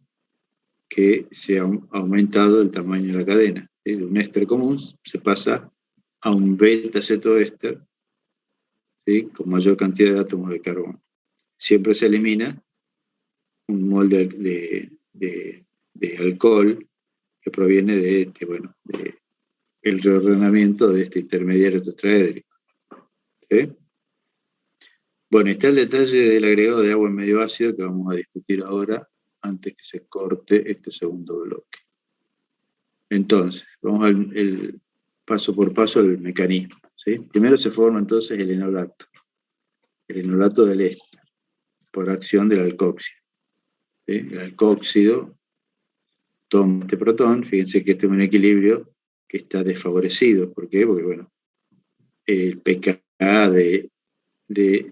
que se ha aumentado el tamaño de la cadena. ¿Sí? De un éster común se pasa a un beta-cetoéster, ¿sí? Con mayor cantidad de átomos de carbono. Siempre se elimina un mol de alcohol que proviene de el reordenamiento de este intermediario tetraédrico. ¿Sí? Bueno, está el detalle del agregado de agua en medio ácido que vamos a discutir ahora antes que se corte este segundo bloque. Entonces, vamos al paso por paso al mecanismo. ¿Sí? Primero se forma entonces el enolato del éster, por acción del alcóxido. ¿Sí? El alcóxido toma este protón, fíjense que este es un equilibrio que está desfavorecido. ¿Por qué? Porque, bueno, el pKa de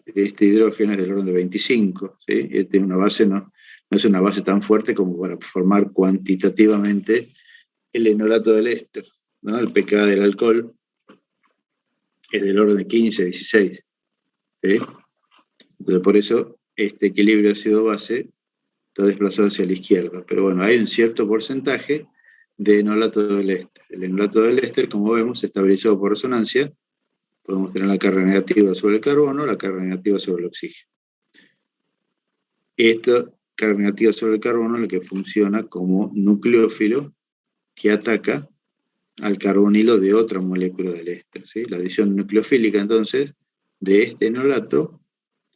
este hidrógeno es del orden de 25. ¿Sí? Tiene una base, no es una base tan fuerte como para formar cuantitativamente el enolato del éster, ¿no? El pKa del alcohol es del orden de 15, 16. ¿Sí? Entonces, por eso, este equilibrio ácido-base está desplazado hacia la izquierda. Pero bueno, hay un cierto porcentaje de enolato del éster. El enolato del éster, como vemos, estabilizado por resonancia. Podemos tener la carga negativa sobre el carbono, la carga negativa sobre el oxígeno. Esta carga negativa sobre el carbono es la que funciona como nucleófilo que ataca al carbonilo de otra molécula del éster. ¿Sí? La adición nucleofílica, entonces, de este enolato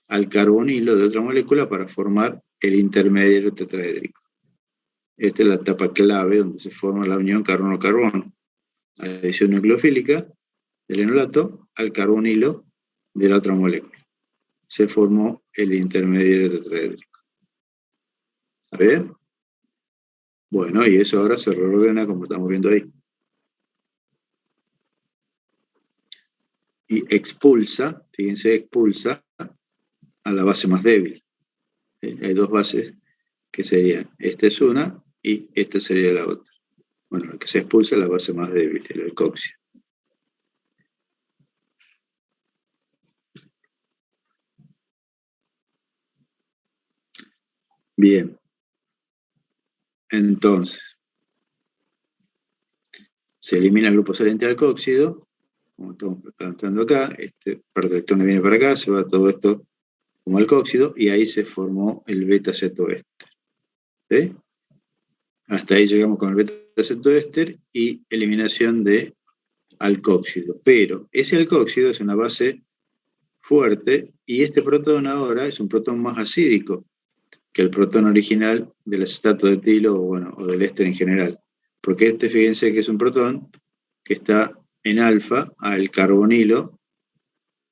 al carbonilo de otra molécula para formar el intermediario tetraédrico. Esta es la etapa clave donde se forma la unión carbono-carbono. La adición nucleofílica del enolato al carbonilo de la otra molécula. Se formó el intermediario tetraédrico. ¿Está bien? Bueno, y eso ahora se reordena como estamos viendo ahí. Y expulsa, fíjense, expulsa a la base más débil. Hay dos bases que serían, esta es una y esta sería la otra. Bueno, la que se expulsa es la base más débil, el alcoxio. Bien. Entonces, se elimina el grupo saliente alcóxido, como estamos planteando acá, este par de electrones viene para acá, se va todo esto como alcóxido, y ahí se formó el beta-cetoéster. ¿Sí? Hasta ahí llegamos con el beta-cetoéster y eliminación de alcóxido. Pero ese alcóxido es una base fuerte, y este protón ahora es un protón más acídico que el protón original del acetato de etilo o del éster en general. Porque fíjense que es un protón que está en alfa al carbonilo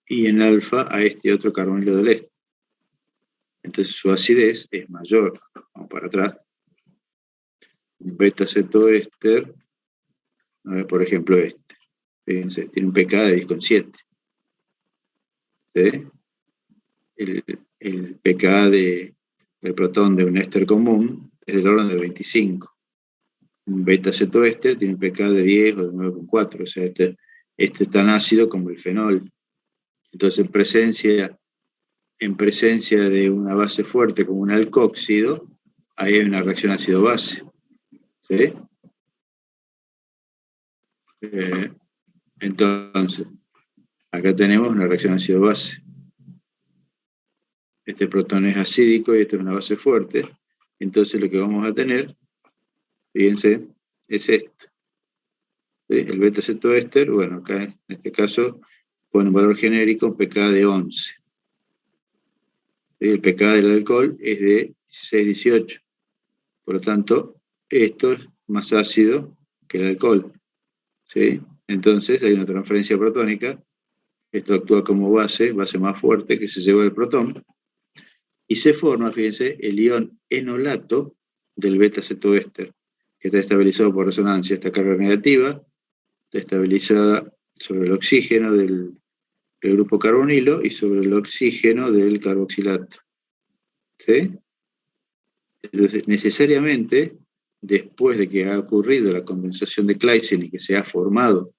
y en alfa a este otro carbonilo del este. Entonces su acidez es mayor. Vamos para atrás. Un beta cetoéster, a ver, por ejemplo este. Fíjense, tiene un pKa de 10,7. ¿Sí? El pKa del protón de un éster común es del orden de 25. Un beta cetoéster tiene un pKa de 10 o de 9,4. O sea, este es tan ácido como el fenol. Entonces, en presencia de una base fuerte como un alcóxido, ahí hay una reacción ácido-base. ¿Sí? Entonces, acá tenemos una reacción ácido-base. Este protón es acídico y esta es una base fuerte. Entonces lo que vamos a tener, fíjense, es esto. ¿Sí? El beta cetoéster, bueno, acá en este caso pone un valor genérico, un pKa de 11. ¿Sí? El pKa del alcohol es de 16-18. Por lo tanto, esto es más ácido que el alcohol. ¿Sí? Entonces hay una transferencia protónica. Esto actúa como base más fuerte que se lleva el protón. Y se forma, fíjense, el ion enolato del beta cetoéster, que está estabilizado por resonancia. Esta carga negativa está estabilizada sobre el oxígeno del grupo carbonilo y sobre el oxígeno del carboxilato. ¿Sí? Entonces, necesariamente, después de que ha ocurrido la condensación de Claisen y que se ha formado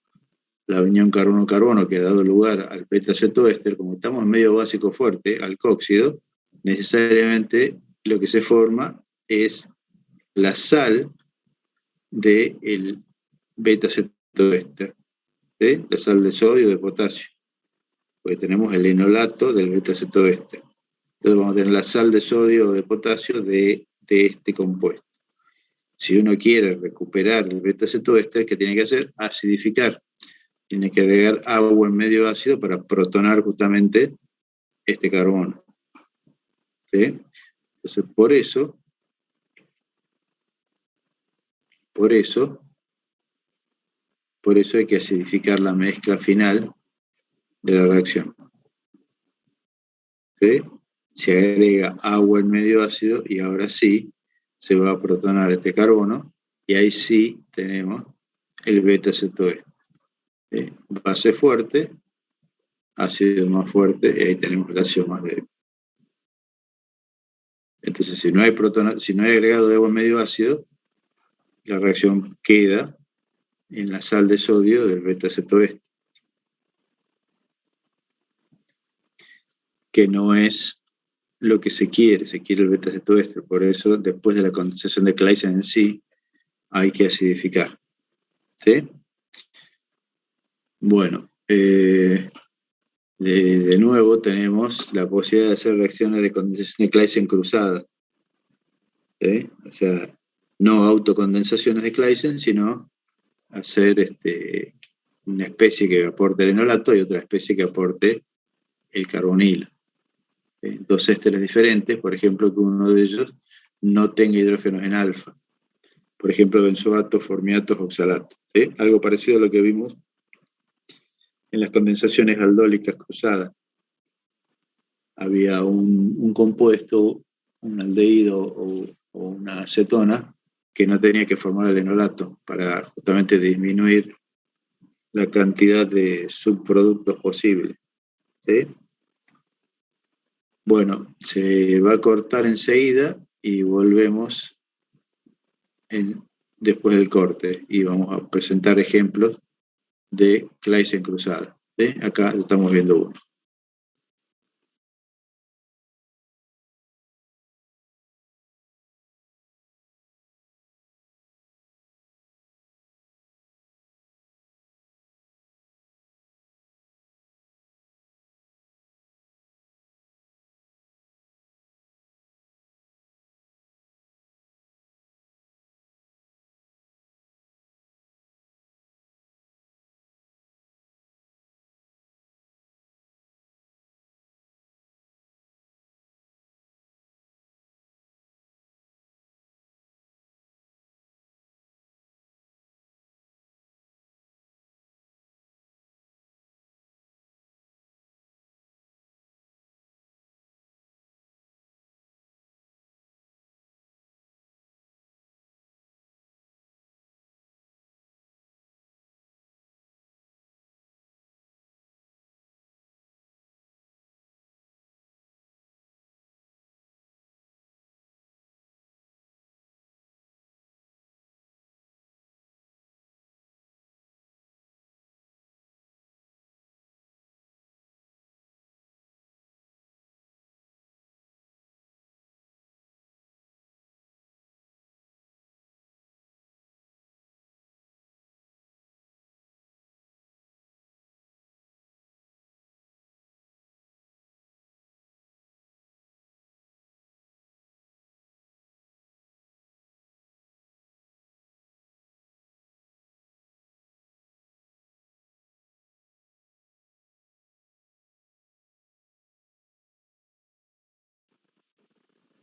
la unión carbono-carbono que ha dado lugar al beta cetoéster, como estamos en medio básico fuerte, alcóxido, necesariamente lo que se forma es la sal del beta cetoéster, ¿sí? La sal de sodio o de potasio, porque tenemos el enolato del beta cetoéster. Entonces vamos a tener la sal de sodio o de potasio de este compuesto. Si uno quiere recuperar el beta cetoéster, ¿qué tiene que hacer? Acidificar. Tiene que agregar agua en medio ácido para protonar justamente este carbono. ¿Sí? Entonces, por eso hay que acidificar la mezcla final de la reacción. ¿Sí? Se agrega agua en medio ácido y ahora sí se va a protonar este carbono y ahí sí tenemos el beta cetoéster. ¿Sí? Base fuerte, ácido más fuerte y ahí tenemos el ácido más débil. Entonces, si no hay agregado de agua en medio ácido, la reacción queda en la sal de sodio del beta cetoéster, que no es lo que se quiere el beta cetoéster. Por eso, después de la condensación de Claisen en sí, hay que acidificar. ¿Sí? Bueno, de nuevo tenemos la posibilidad de hacer reacciones de condensación de Claisen cruzada. ¿Sí? O sea, no autocondensaciones de Claisen, sino hacer una especie que aporte el enolato y otra especie que aporte el carbonilo. Dos ésteres diferentes, por ejemplo, que uno de ellos no tenga hidrógenos en alfa. Por ejemplo, benzoatos, formiatos, oxalatos. ¿Sí? Algo parecido a lo que vimos en las condensaciones aldólicas cruzadas. Había un compuesto, un aldehído o una acetona, que no tenía que formar el enolato para justamente disminuir la cantidad de subproductos posibles. ¿Sí? Bueno, se va a cortar enseguida y volvemos después del corte y vamos a presentar ejemplos de Claisen cruzada. ¿Sí? Acá estamos viendo uno.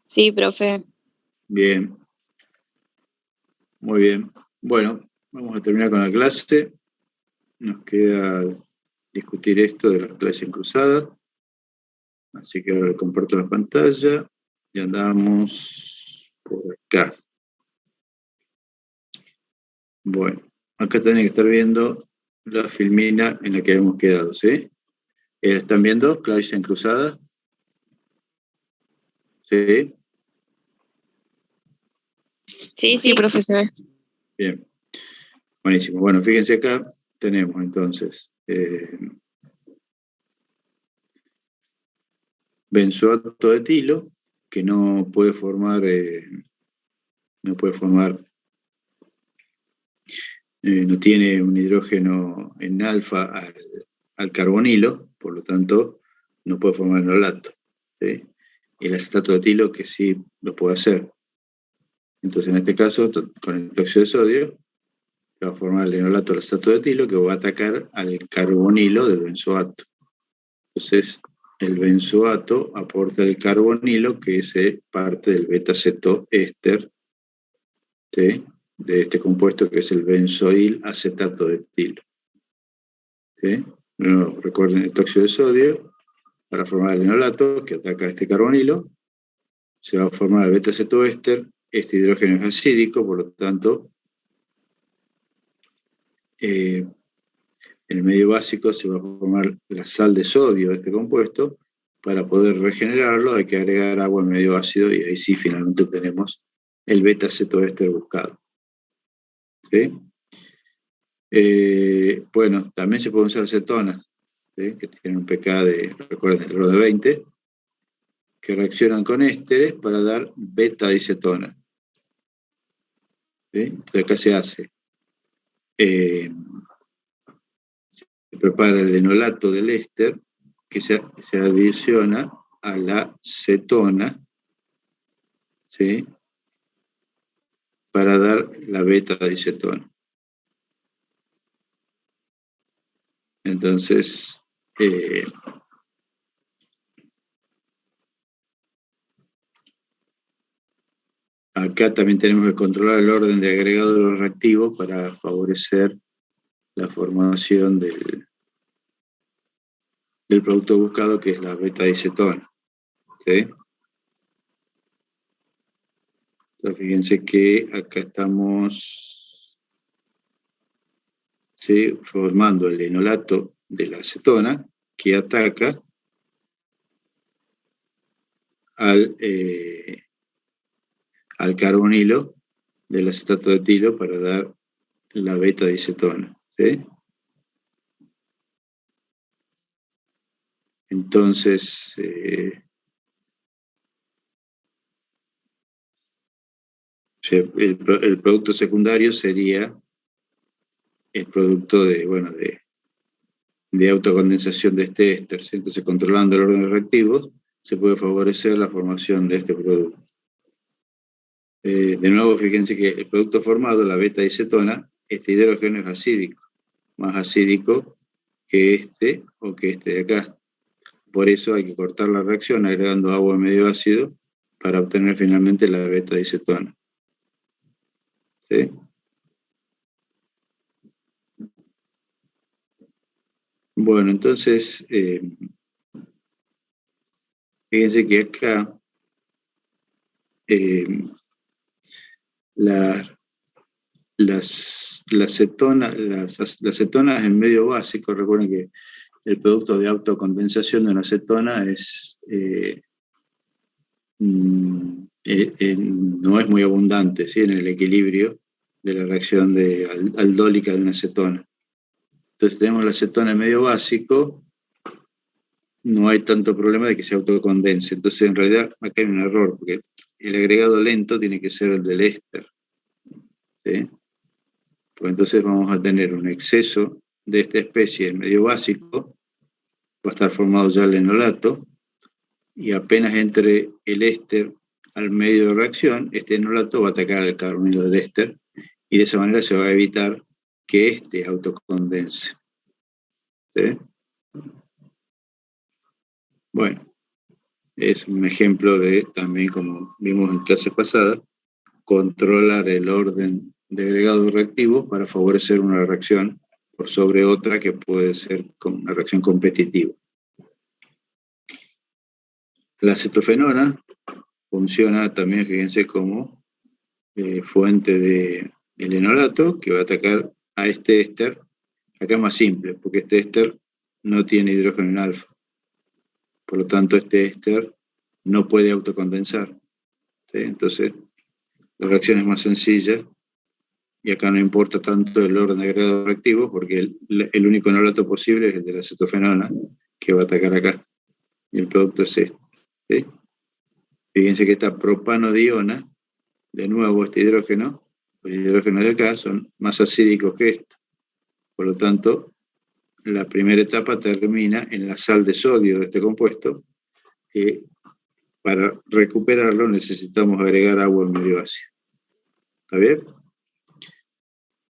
Sí, profe. Bien. Muy bien. Bueno, vamos a terminar con la clase. Nos queda discutir esto de las clases cruzadas. Así que ahora comparto la pantalla y andamos por acá. Bueno, acá tienen que estar viendo la filmina en la que hemos quedado, ¿sí? ¿Están viendo clases cruzadas? ¿Sí? Sí, profe, se ve. Bien. Buenísimo. Bueno, fíjense acá, tenemos entonces benzoato de etilo, que no puede formar, no tiene un hidrógeno en alfa al carbonilo, por lo tanto, no puede formar enolato. ¿Sí? El acetato de etilo que sí lo puede hacer. Entonces, en este caso, con el tóxido de sodio, se va a formar el enolato del acetato de etilo que va a atacar al carbonilo del benzoato. Entonces, el benzoato aporta el carbonilo, que es parte del beta-cetoéster, ¿sí? De este compuesto que es el benzoil acetato de etilo. ¿Sí? Bueno, recuerden el tóxido de sodio, para formar el enolato que ataca a este carbonilo, se va a formar el beta-cetoéster, este hidrógeno es acídico, por lo tanto, en el medio básico se va a formar la sal de sodio de este compuesto. Para poder regenerarlo hay que agregar agua al medio ácido y ahí sí finalmente tenemos el beta-cetoéster buscado. ¿Sí? Bueno, también se pueden usar cetonas, ¿sí? Que tienen un pK de, recuerden, el de 20, que reaccionan con ésteres para dar beta-dicetona. ¿Sí? Entonces acá se hace, se prepara el enolato del éster, que se adiciona a la cetona, ¿sí? Para dar la beta-dicetona. Entonces, acá también tenemos que controlar el orden de agregado de los reactivos para favorecer la formación del producto buscado, que es la beta-dicetona. ¿Sí? Entonces, fíjense que acá estamos, ¿sí?, formando el enolato de la acetona que ataca al carbonilo del acetato de etilo para dar la beta-dicetona. ¿Sí? Entonces, el producto secundario sería el producto de autocondensación de este éster. ¿Sí? Entonces, controlando el orden de reactivos, se puede favorecer la formación de este producto. De nuevo, fíjense que el producto formado, la beta-dicetona, este hidrógeno es acídico, más acídico que este o que este de acá. Por eso hay que cortar la reacción agregando agua medio ácido para obtener finalmente la beta-dicetona. ¿Sí? Bueno, entonces, fíjense que acá las cetonas en medio básico, recuerden que el producto de autocondensación de una cetona no es muy abundante, ¿sí?, en el equilibrio de la reacción aldólica de una cetona. Entonces tenemos la cetona en medio básico, no hay tanto problema de que se autocondense. Entonces en realidad acá hay un error, porque el agregado lento tiene que ser el del éster. ¿Sí? Pues entonces vamos a tener un exceso de esta especie en medio básico, va a estar formado ya el enolato, y apenas entre el éster al medio de reacción, este enolato va a atacar al carbonilo del éster, y de esa manera se va a evitar que este autocondense. ¿Sí? Bueno, es un ejemplo de, también como vimos en clases pasadas, controlar el orden de agregados reactivos para favorecer una reacción por sobre otra que puede ser una reacción competitiva. La acetofenona funciona también, fíjense, como fuente de enolato que va a atacar a este éster. Acá es más simple, porque este éster no tiene hidrógeno en alfa. Por lo tanto, este éster no puede autocondensar. ¿Sí? Entonces, la reacción es más sencilla y acá no importa tanto el orden de agregado reactivo porque el único enolato posible es el de la acetofenona que va a atacar acá. Y el producto es este. ¿Sí? Fíjense que esta propanodiona, de nuevo este hidrógeno, los hidrógenos de acá son más acídicos que esto. Por lo tanto, la primera etapa termina en la sal de sodio de este compuesto, que para recuperarlo necesitamos agregar agua en medio ácido. ¿Está bien?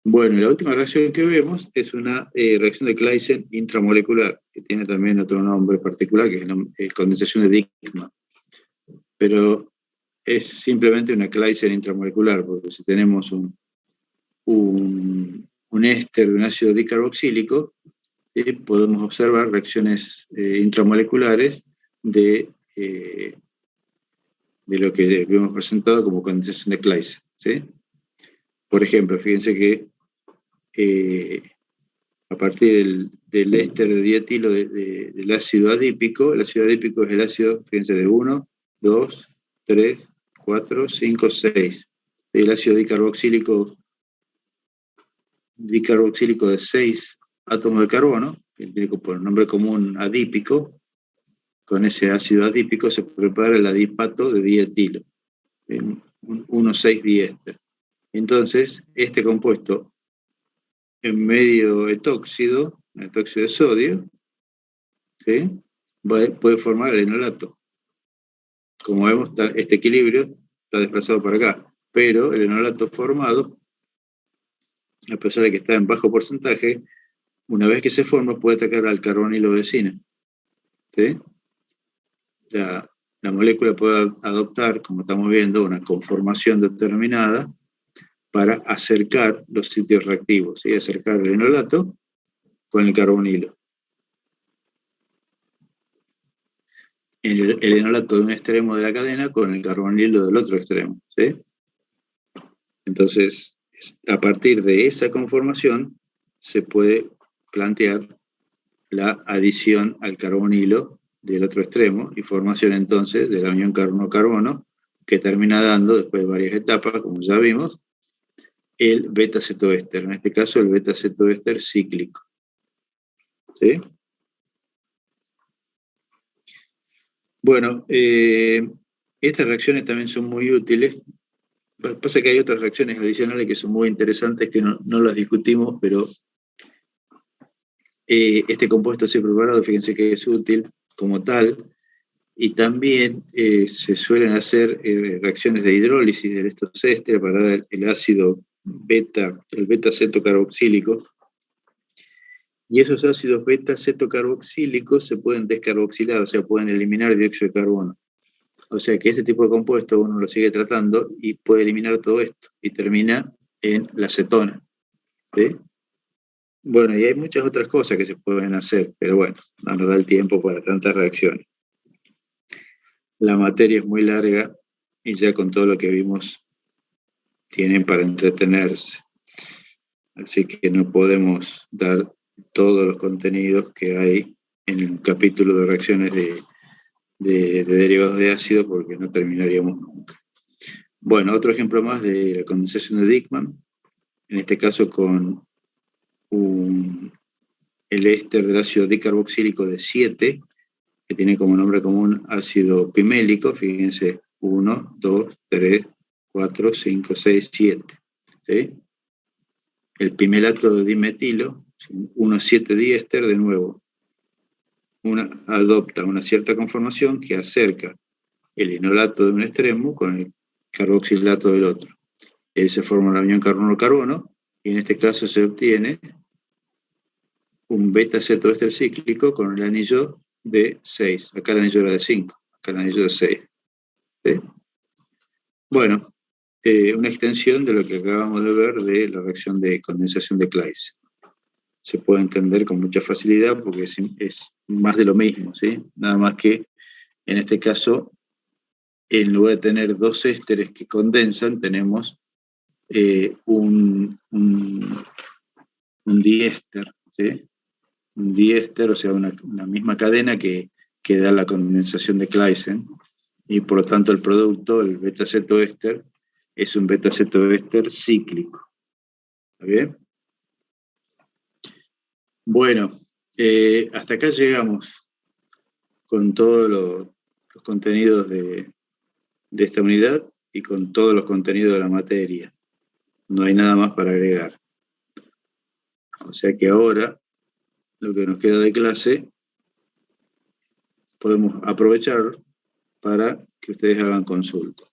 Bueno, y la última reacción que vemos es una reacción de Claisen intramolecular, que tiene también otro nombre particular, que es condensación de Dickmann. Pero es simplemente una Claisen intramolecular, porque si tenemos un éster de un ácido dicarboxílico, podemos observar reacciones intramoleculares de lo que hemos presentado como condensación de Claisen. ¿Sí? Por ejemplo, fíjense que a partir del éster de dietilo del ácido adípico, el ácido adípico es el ácido, fíjense, de 1, 2, 3, 4, 5, 6. El ácido dicarboxílico de 6 átomos de carbono, que tiene por nombre común adípico. Con ese ácido adípico se prepara el adipato de dietilo, un 1,6 diéster. Entonces, este compuesto en medio etóxido de sodio, ¿sí? Puede formar el enolato. Como vemos, este equilibrio está desplazado para acá, pero el enolato formado, a pesar de que está en bajo porcentaje, una vez que se forma puede atacar al carbonilo vecino. ¿Sí? La molécula puede adoptar, como estamos viendo, una conformación determinada para acercar los sitios reactivos, ¿sí? Acercar el enolato con el carbonilo. El enolato de un extremo de la cadena con el carbonilo del otro extremo. ¿Sí? Entonces, a partir de esa conformación se puede plantear la adición al carbonilo del otro extremo y formación entonces de la unión carbono-carbono que termina dando, después de varias etapas, como ya vimos, el beta-cetoéster, en este caso el beta-cetoéster cíclico. ¿Sí? Bueno, estas reacciones también son muy útiles. Pasa que hay otras reacciones adicionales que son muy interesantes que no las discutimos, pero este compuesto así preparado, fíjense que es útil como tal, y también se suelen hacer reacciones de hidrólisis de estos ésteres para dar el ácido beta, el beta-cetocarboxílico, y esos ácidos beta-cetocarboxílicos se pueden descarboxilar, o sea, pueden eliminar dióxido de carbono. O sea que este tipo de compuesto uno lo sigue tratando y puede eliminar todo esto, y termina en la cetona. ¿Sí? Bueno, y hay muchas otras cosas que se pueden hacer, pero bueno, no nos da el tiempo para tantas reacciones. La materia es muy larga y ya con todo lo que vimos tienen para entretenerse. Así que no podemos dar todos los contenidos que hay en el capítulo de reacciones de derivados de ácido porque no terminaríamos nunca. Bueno, otro ejemplo más de la condensación de Dickmann, en este caso con el éster del ácido dicarboxílico de 7, que tiene como nombre común ácido pimélico, fíjense, 1, 2, 3, 4, 5, 6, 7. ¿Sí? El pimelato de dimetilo, 1,7 diéster, de nuevo, adopta una cierta conformación que acerca el enolato de un extremo con el carboxilato del otro. Se forma la unión carbono-carbono, y en este caso se obtiene un beta-cetoéster cíclico con el anillo de 6. Acá el anillo era de 5. con anillo 6. ¿Sí? Bueno, una extensión de lo que acabamos de ver de la reacción de condensación de Claisen. Se puede entender con mucha facilidad porque es más de lo mismo, ¿sí? Nada más que en este caso, en lugar de tener dos ésteres que condensan, tenemos un diéster, ¿sí? Un diéster, o sea, una misma cadena que da la condensación de Claisen, y por lo tanto el producto, el beta-cetoéster, es un beta-cetoéster cíclico. ¿Está bien? Bueno, hasta acá llegamos con todos los contenidos de esta unidad y con todos los contenidos de la materia. No hay nada más para agregar. O sea que ahora, lo que nos queda de clase, podemos aprovechar para que ustedes hagan consulta.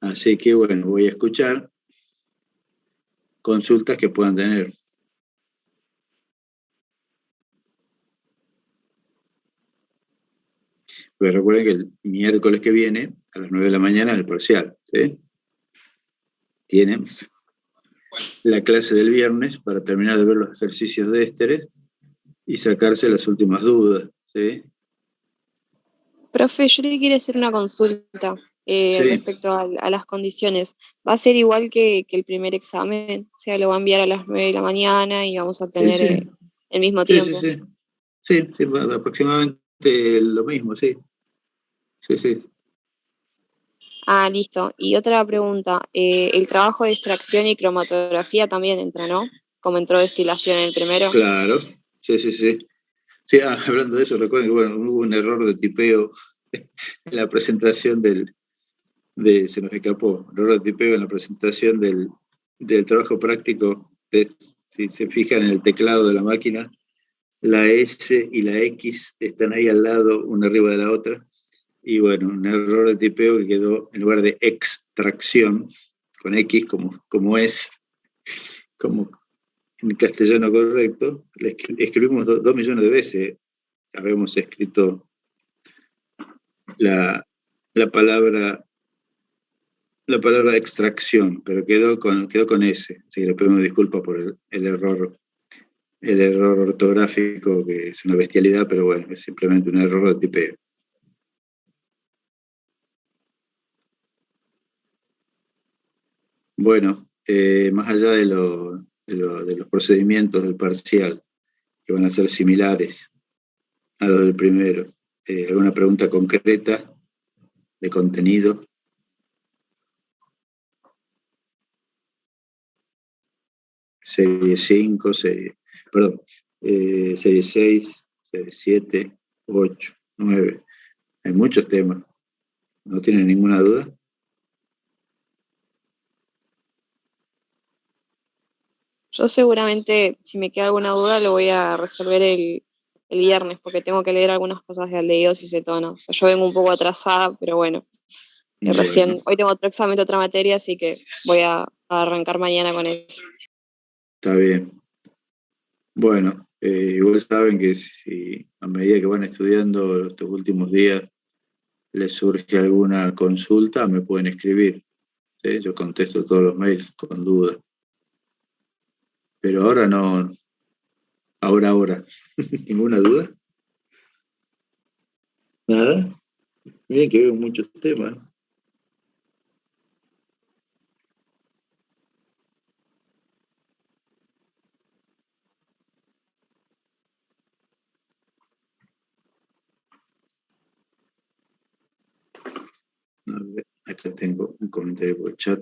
Así que bueno, voy a escuchar consultas que puedan tener. Pero recuerden que el miércoles que viene, a las 9 de la mañana, es el parcial, ¿sí? Tienen la clase del viernes para terminar de ver los ejercicios de ésteres y sacarse las últimas dudas, ¿sí? Profe, yo le quiero hacer una consulta Sí. respecto a las condiciones. ¿Va a ser igual que el primer examen? O sea, lo va a enviar a las 9 de la mañana y vamos a tener Sí. el mismo Sí, tiempo. sí, aproximadamente lo mismo, sí. Sí. Ah, listo. Y otra pregunta, el trabajo de extracción y cromatografía también entra, ¿no? Como entró destilación en el primero. Claro, sí. Sí, hablando de eso, recuerden que bueno, hubo un error de tipeo en la presentación se nos escapó, el error de tipeo en la presentación del trabajo práctico. Si se fijan en el teclado de la máquina, la S y la X están ahí al lado, una arriba de la otra, y bueno, un error de tipeo que quedó en lugar de extracción, con X como es, como en castellano correcto, escribimos 2 millones de veces, habíamos escrito la palabra extracción, pero quedó con S, así que le pedimos disculpas por el error ortográfico, que es una bestialidad, pero bueno, es simplemente un error de tipeo. Bueno, más allá de los procedimientos del parcial, que van a ser similares a los del primero, ¿alguna pregunta concreta de contenido? Serie 5, serie 6, serie 7, 8, 9. Hay muchos temas. ¿No tienen ninguna duda? Yo seguramente, si me queda alguna duda, lo voy a resolver el viernes, porque tengo que leer algunas cosas de aldehídos y cetonas. O sea, yo vengo un poco atrasada, pero bueno, recién, hoy tengo otro examen de otra materia, así que voy a arrancar mañana con eso. Está bien. Bueno, igual saben que si a medida que van estudiando estos últimos días les surge alguna consulta, me pueden escribir, ¿sí? Yo contesto todos los mails con dudas. Pero ahora no, ahora. ¿Ninguna duda? ¿Nada? Miren que veo muchos temas. A ver, acá tengo un comentario por chat.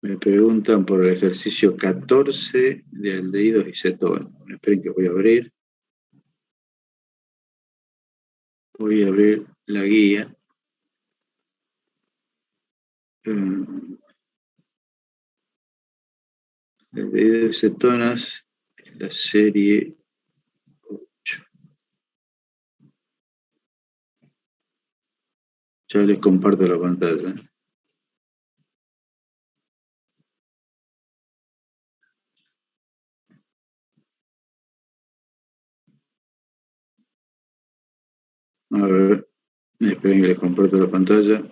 Me preguntan por el ejercicio 14 de aldehídos y cetonas. Esperen que voy a abrir. Voy a abrir la guía. Aldehídos y cetonas, la serie 8. Ya les comparto la pantalla. A ver, esperen que les comparto la pantalla.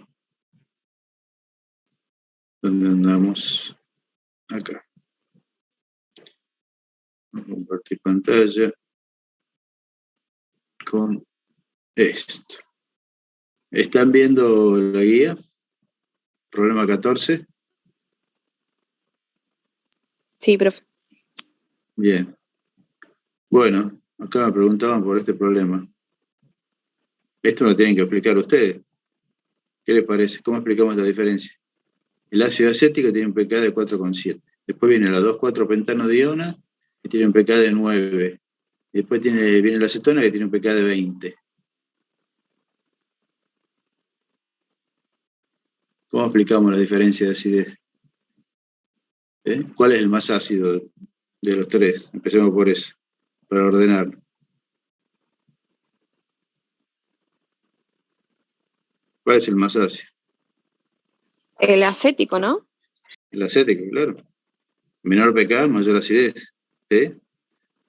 ¿Dónde andamos? Acá. Voy a compartir pantalla con esto. ¿Están viendo la guía? Problema 14. Sí, profe. Bien. Bueno, acá me preguntaban por este problema. Esto lo tienen que explicar ustedes. ¿Qué les parece? ¿Cómo explicamos la diferencia? El ácido acético tiene un pK de 4,7. Después viene la 2,4-pentanodiona, que tiene un pK de 9. Después viene la acetona, que tiene un pK de 20. ¿Cómo explicamos la diferencia de acidez? ¿Cuál es el más ácido de los tres? Empecemos por eso, para ordenar. ¿Cuál es el más ácido? El acético, ¿no? El acético, claro. Menor pK, mayor acidez. ¿Sí?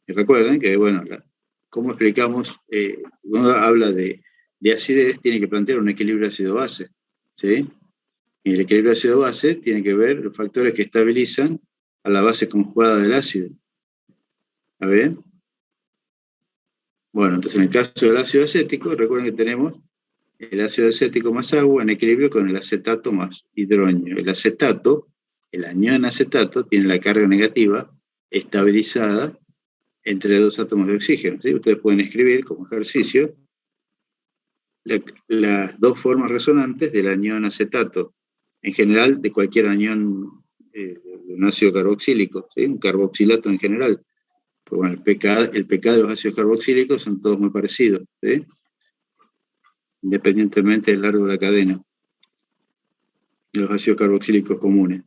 Y recuerden que, bueno, ¿cómo explicamos? Cuando habla de acidez, tiene que plantear un equilibrio ácido-base. ¿Sí? Y el equilibrio ácido-base tiene que ver los factores que estabilizan a la base conjugada del ácido. ¿Está bien? Bueno, entonces en el caso del ácido acético, recuerden que tenemos el ácido acético más agua en equilibrio con el acetato más hidrógeno. El acetato, el anión acetato, tiene la carga negativa estabilizada entre dos átomos de oxígeno. ¿Sí? Ustedes pueden escribir como ejercicio las dos formas resonantes del anión acetato, en general de cualquier anión de un ácido carboxílico, ¿sí? Un carboxilato en general. Pero bueno, el pK de los ácidos carboxílicos son todos muy parecidos, ¿sí? Independientemente del largo de la cadena de los ácidos carboxílicos comunes.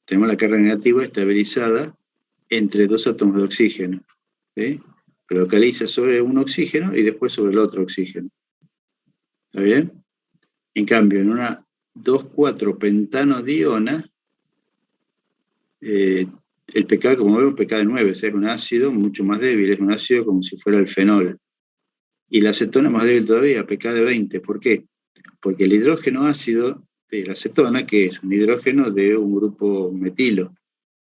Tenemos la carga negativa estabilizada entre dos átomos de oxígeno, ¿sí? Que localiza sobre un oxígeno y después sobre el otro oxígeno. ¿Está bien? En cambio, en una 2,4-pentanodiona, el pK, como vemos, pK de 9, es un ácido mucho más débil, es un ácido como si fuera el fenol. Y la acetona más débil todavía, pK de 20. ¿Por qué? Porque el hidrógeno ácido de la acetona, que es un hidrógeno de un grupo metilo,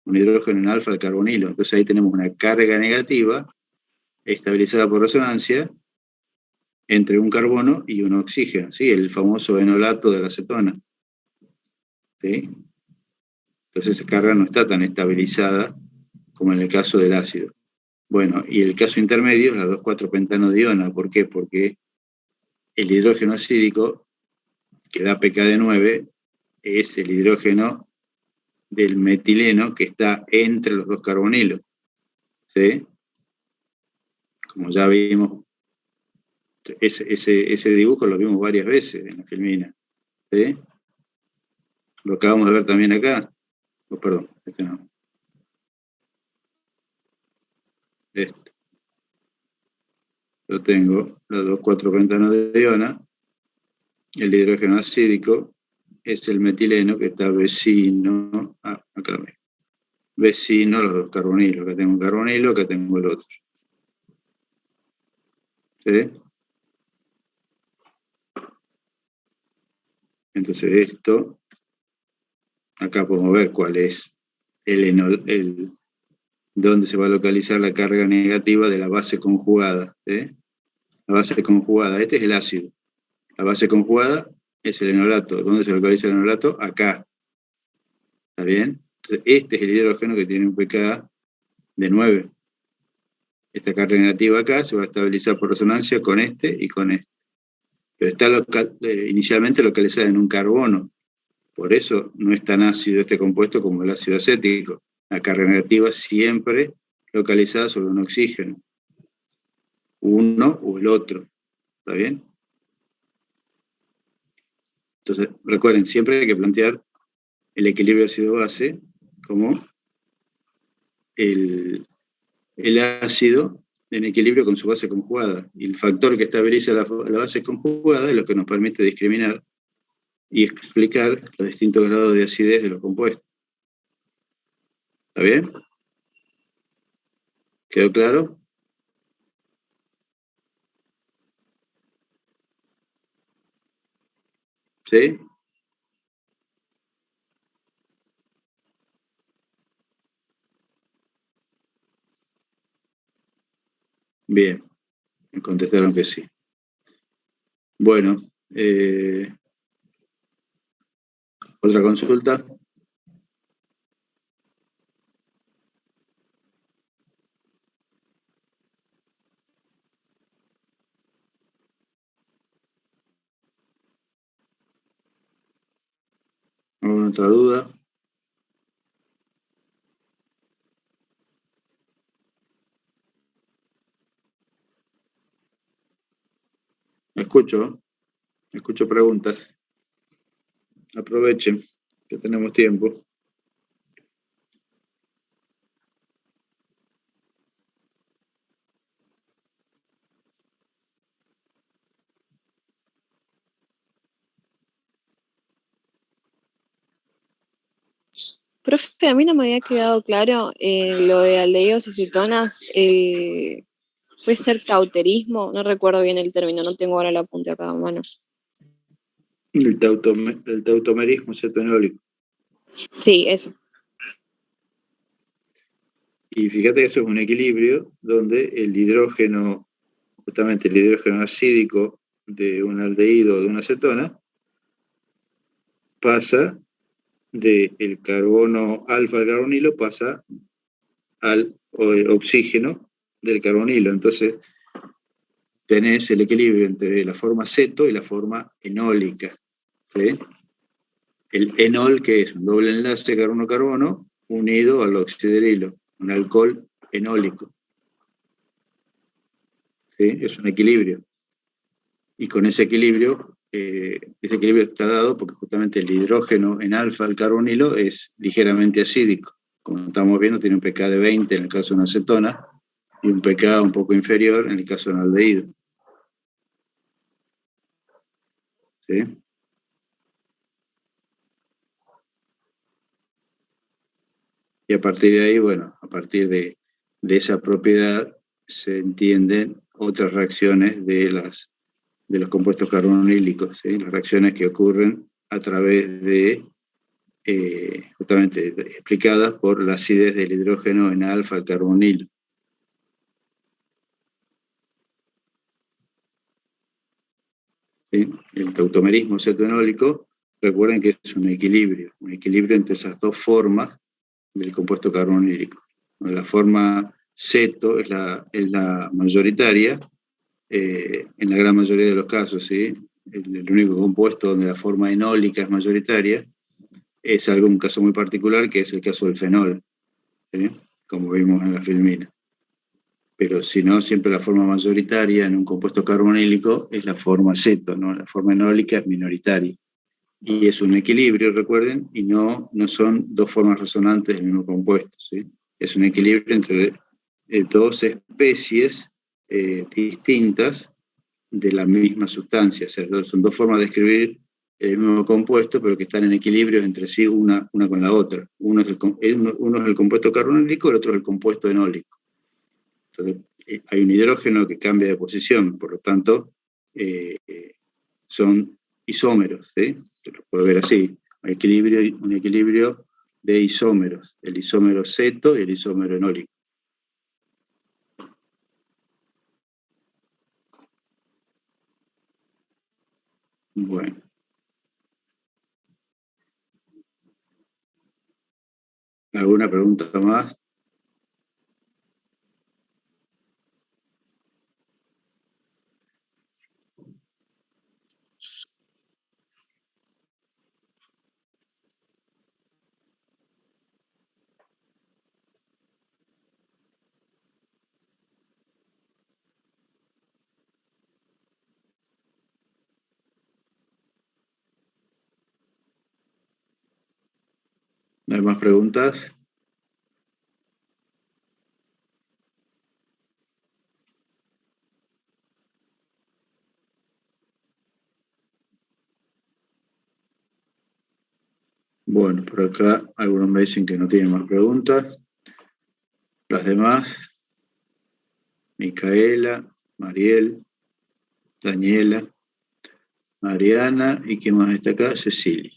un hidrógeno en alfa al carbonilo. Entonces ahí tenemos una carga negativa estabilizada por resonancia entre un carbono y un oxígeno, ¿sí? El famoso enolato de la acetona. ¿Sí? Entonces esa carga no está tan estabilizada como en el caso del ácido. Bueno, y el caso intermedio es la 2,4-pentanodiona. ¿Por qué? Porque el hidrógeno acídico, que da pK de 9, es el hidrógeno del metileno que está entre los dos carbonilos. ¿Sí? Como ya vimos, ese dibujo lo vimos varias veces en la filmina. ¿Sí? Lo acabamos de ver también acá. Oh, perdón, este no. Este. Yo tengo la 2,4-pentanodiona. El hidrógeno acídico es el metileno que está vecino. Acá lo mismo. Vecino a los dos carbonilos. Acá tengo un carbonilo, acá tengo el otro. ¿Sí? Entonces esto, acá podemos ver cuál es dónde se va a localizar la carga negativa de la base conjugada. ¿Sí? La base conjugada, este es el ácido. La base conjugada es el enolato. ¿Dónde se localiza el enolato? Acá. ¿Está bien? Entonces, este es el hidrógeno que tiene un pK de 9. Esta carga negativa acá se va a estabilizar por resonancia con este y con este. Pero está inicialmente localizada en un carbono. Por eso no es tan ácido este compuesto como el ácido acético. La carga negativa siempre localizada sobre un oxígeno. Uno o el otro. ¿Está bien? Entonces, recuerden, siempre hay que plantear el equilibrio ácido-base como el ácido en equilibrio con su base conjugada. Y el factor que estabiliza la base conjugada es lo que nos permite discriminar y explicar los distintos grados de acidez de los compuestos. ¿Está bien? ¿Quedó claro? ¿Sí? Bien, me contestaron que sí. Bueno, otra consulta. ¿Alguna otra duda? Escucho preguntas. Aprovechen que tenemos tiempo. Profe, a mí no me había quedado claro lo de aldehídos y cetonas. ¿Puede ser cauterismo? No recuerdo bien el término, no tengo ahora el apunte acá a mano. El tautomerismo cetonólico. Sí, eso. Y fíjate que eso es un equilibrio donde el hidrógeno, justamente el hidrógeno acídico de un aldehído o de una cetona, pasa del carbono alfa del carbonilo, pasa al oxígeno del carbonilo. Entonces tenés el equilibrio entre la forma ceto y la forma enólica. ¿Sí? El enol, que es un doble enlace carbono-carbono unido al oxidrilo, un alcohol enólico. ¿Sí? Es un equilibrio. Y con ese equilibrio está dado porque justamente el hidrógeno en alfa del carbonilo es ligeramente acídico. Como estamos viendo, tiene un pK de 20 en el caso de una cetona y un pK un poco inferior en el caso de un aldehído. ¿Sí? Y a partir de ahí, bueno, a partir de esa propiedad se entienden otras reacciones de los compuestos carbonílicos, ¿sí? Las reacciones que ocurren a través de, justamente explicadas por la acidez del hidrógeno en alfa al carbonilo. ¿Sí? El tautomerismo cetonólico, recuerden que es un equilibrio entre esas dos formas del compuesto carbonílico. La forma ceto es la mayoritaria, en la gran mayoría de los casos, ¿sí? El único compuesto donde la forma enólica es mayoritaria es un caso muy particular, que es el caso del fenol, ¿sí? Como vimos en la filmina. Pero si no, siempre la forma mayoritaria en un compuesto carbonílico es la forma ceto, ¿no? La forma enólica es minoritaria. Y es un equilibrio, recuerden, y no son dos formas resonantes del mismo compuesto, ¿sí? Es un equilibrio entre dos especies distintas de la misma sustancia. O sea, son dos formas de escribir el mismo compuesto, pero que están en equilibrio entre sí una con la otra. Uno es el compuesto carbonílico, el otro es el compuesto enólico. Entonces, hay un hidrógeno que cambia de posición, por lo tanto, son isómeros, ¿sí? Se lo puede ver así. Hay un equilibrio de isómeros, el isómero ceto y el isómero enólico. Bueno. ¿Alguna pregunta más? ¿No hay más preguntas? Bueno, por acá algunos me dicen que no tienen más preguntas. Las demás, Micaela, Mariel, Daniela, Ariana, ¿y quién más está acá? Cecilia.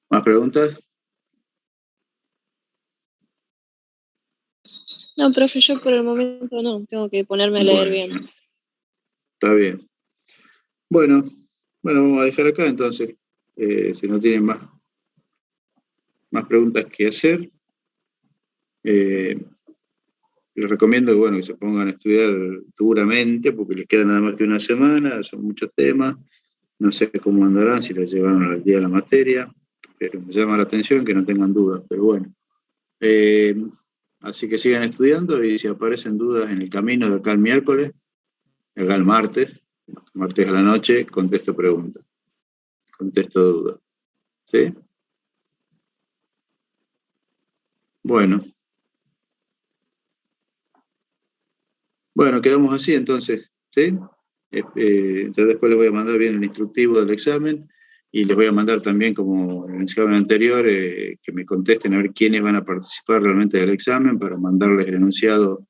¿Más preguntas? No, profe, yo por el momento no, tengo que ponerme a leer bien. Bueno, está bien. Bueno, vamos a dejar acá entonces. Si no tienen más preguntas que hacer, les recomiendo que, bueno, que se pongan a estudiar duramente, porque les queda nada más que una semana, son muchos temas. No sé cómo andarán, si les llevaron al día la materia, pero me llama la atención que no tengan dudas, pero bueno. Así que sigan estudiando y si aparecen dudas en el camino de acá el miércoles, acá el martes a la noche, contesto preguntas, contesto dudas. ¿Sí? Bueno. Bueno, quedamos así entonces, ¿sí? Yo después les voy a mandar bien el instructivo del examen y les voy a mandar también, como en el examen anterior, que me contesten a ver quiénes van a participar realmente del examen para mandarles el enunciado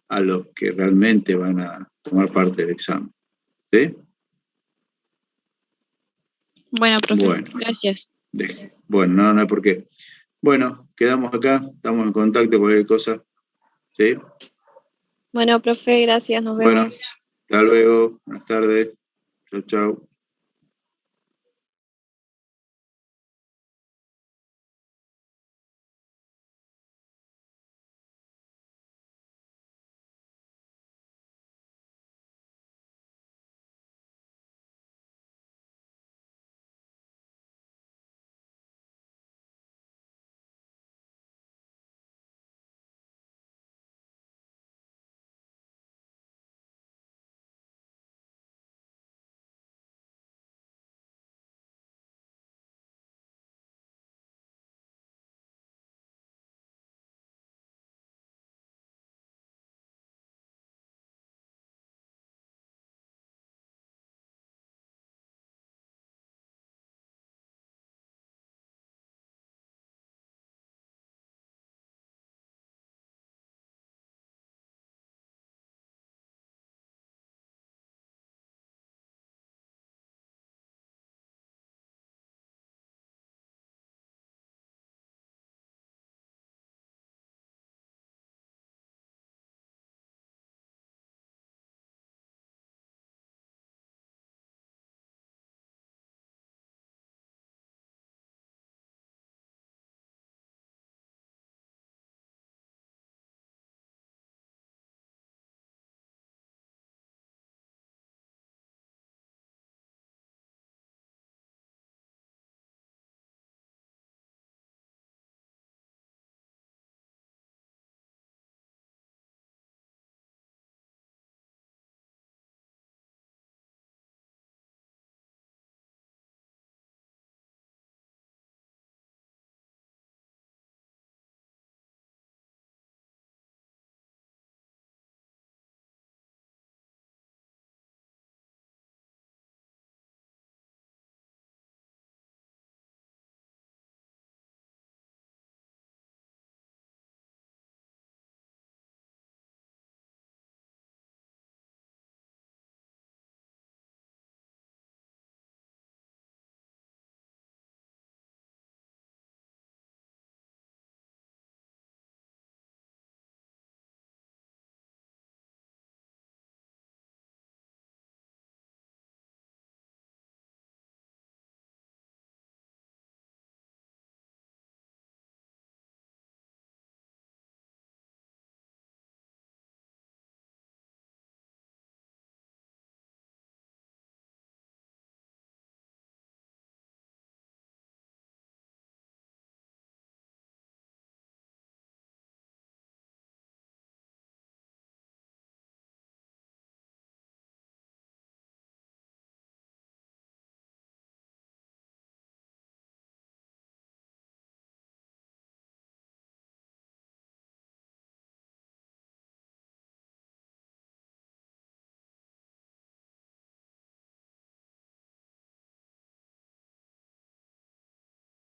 a los que realmente van a tomar parte del examen. ¿Sí? Bueno, profe, Bueno, gracias. Bueno, no hay por qué. Bueno, quedamos acá, estamos en contacto con cualquier cosa. ¿Sí? Bueno, profe, gracias, nos vemos. Bueno, hasta luego, buenas tardes. Chau, chau.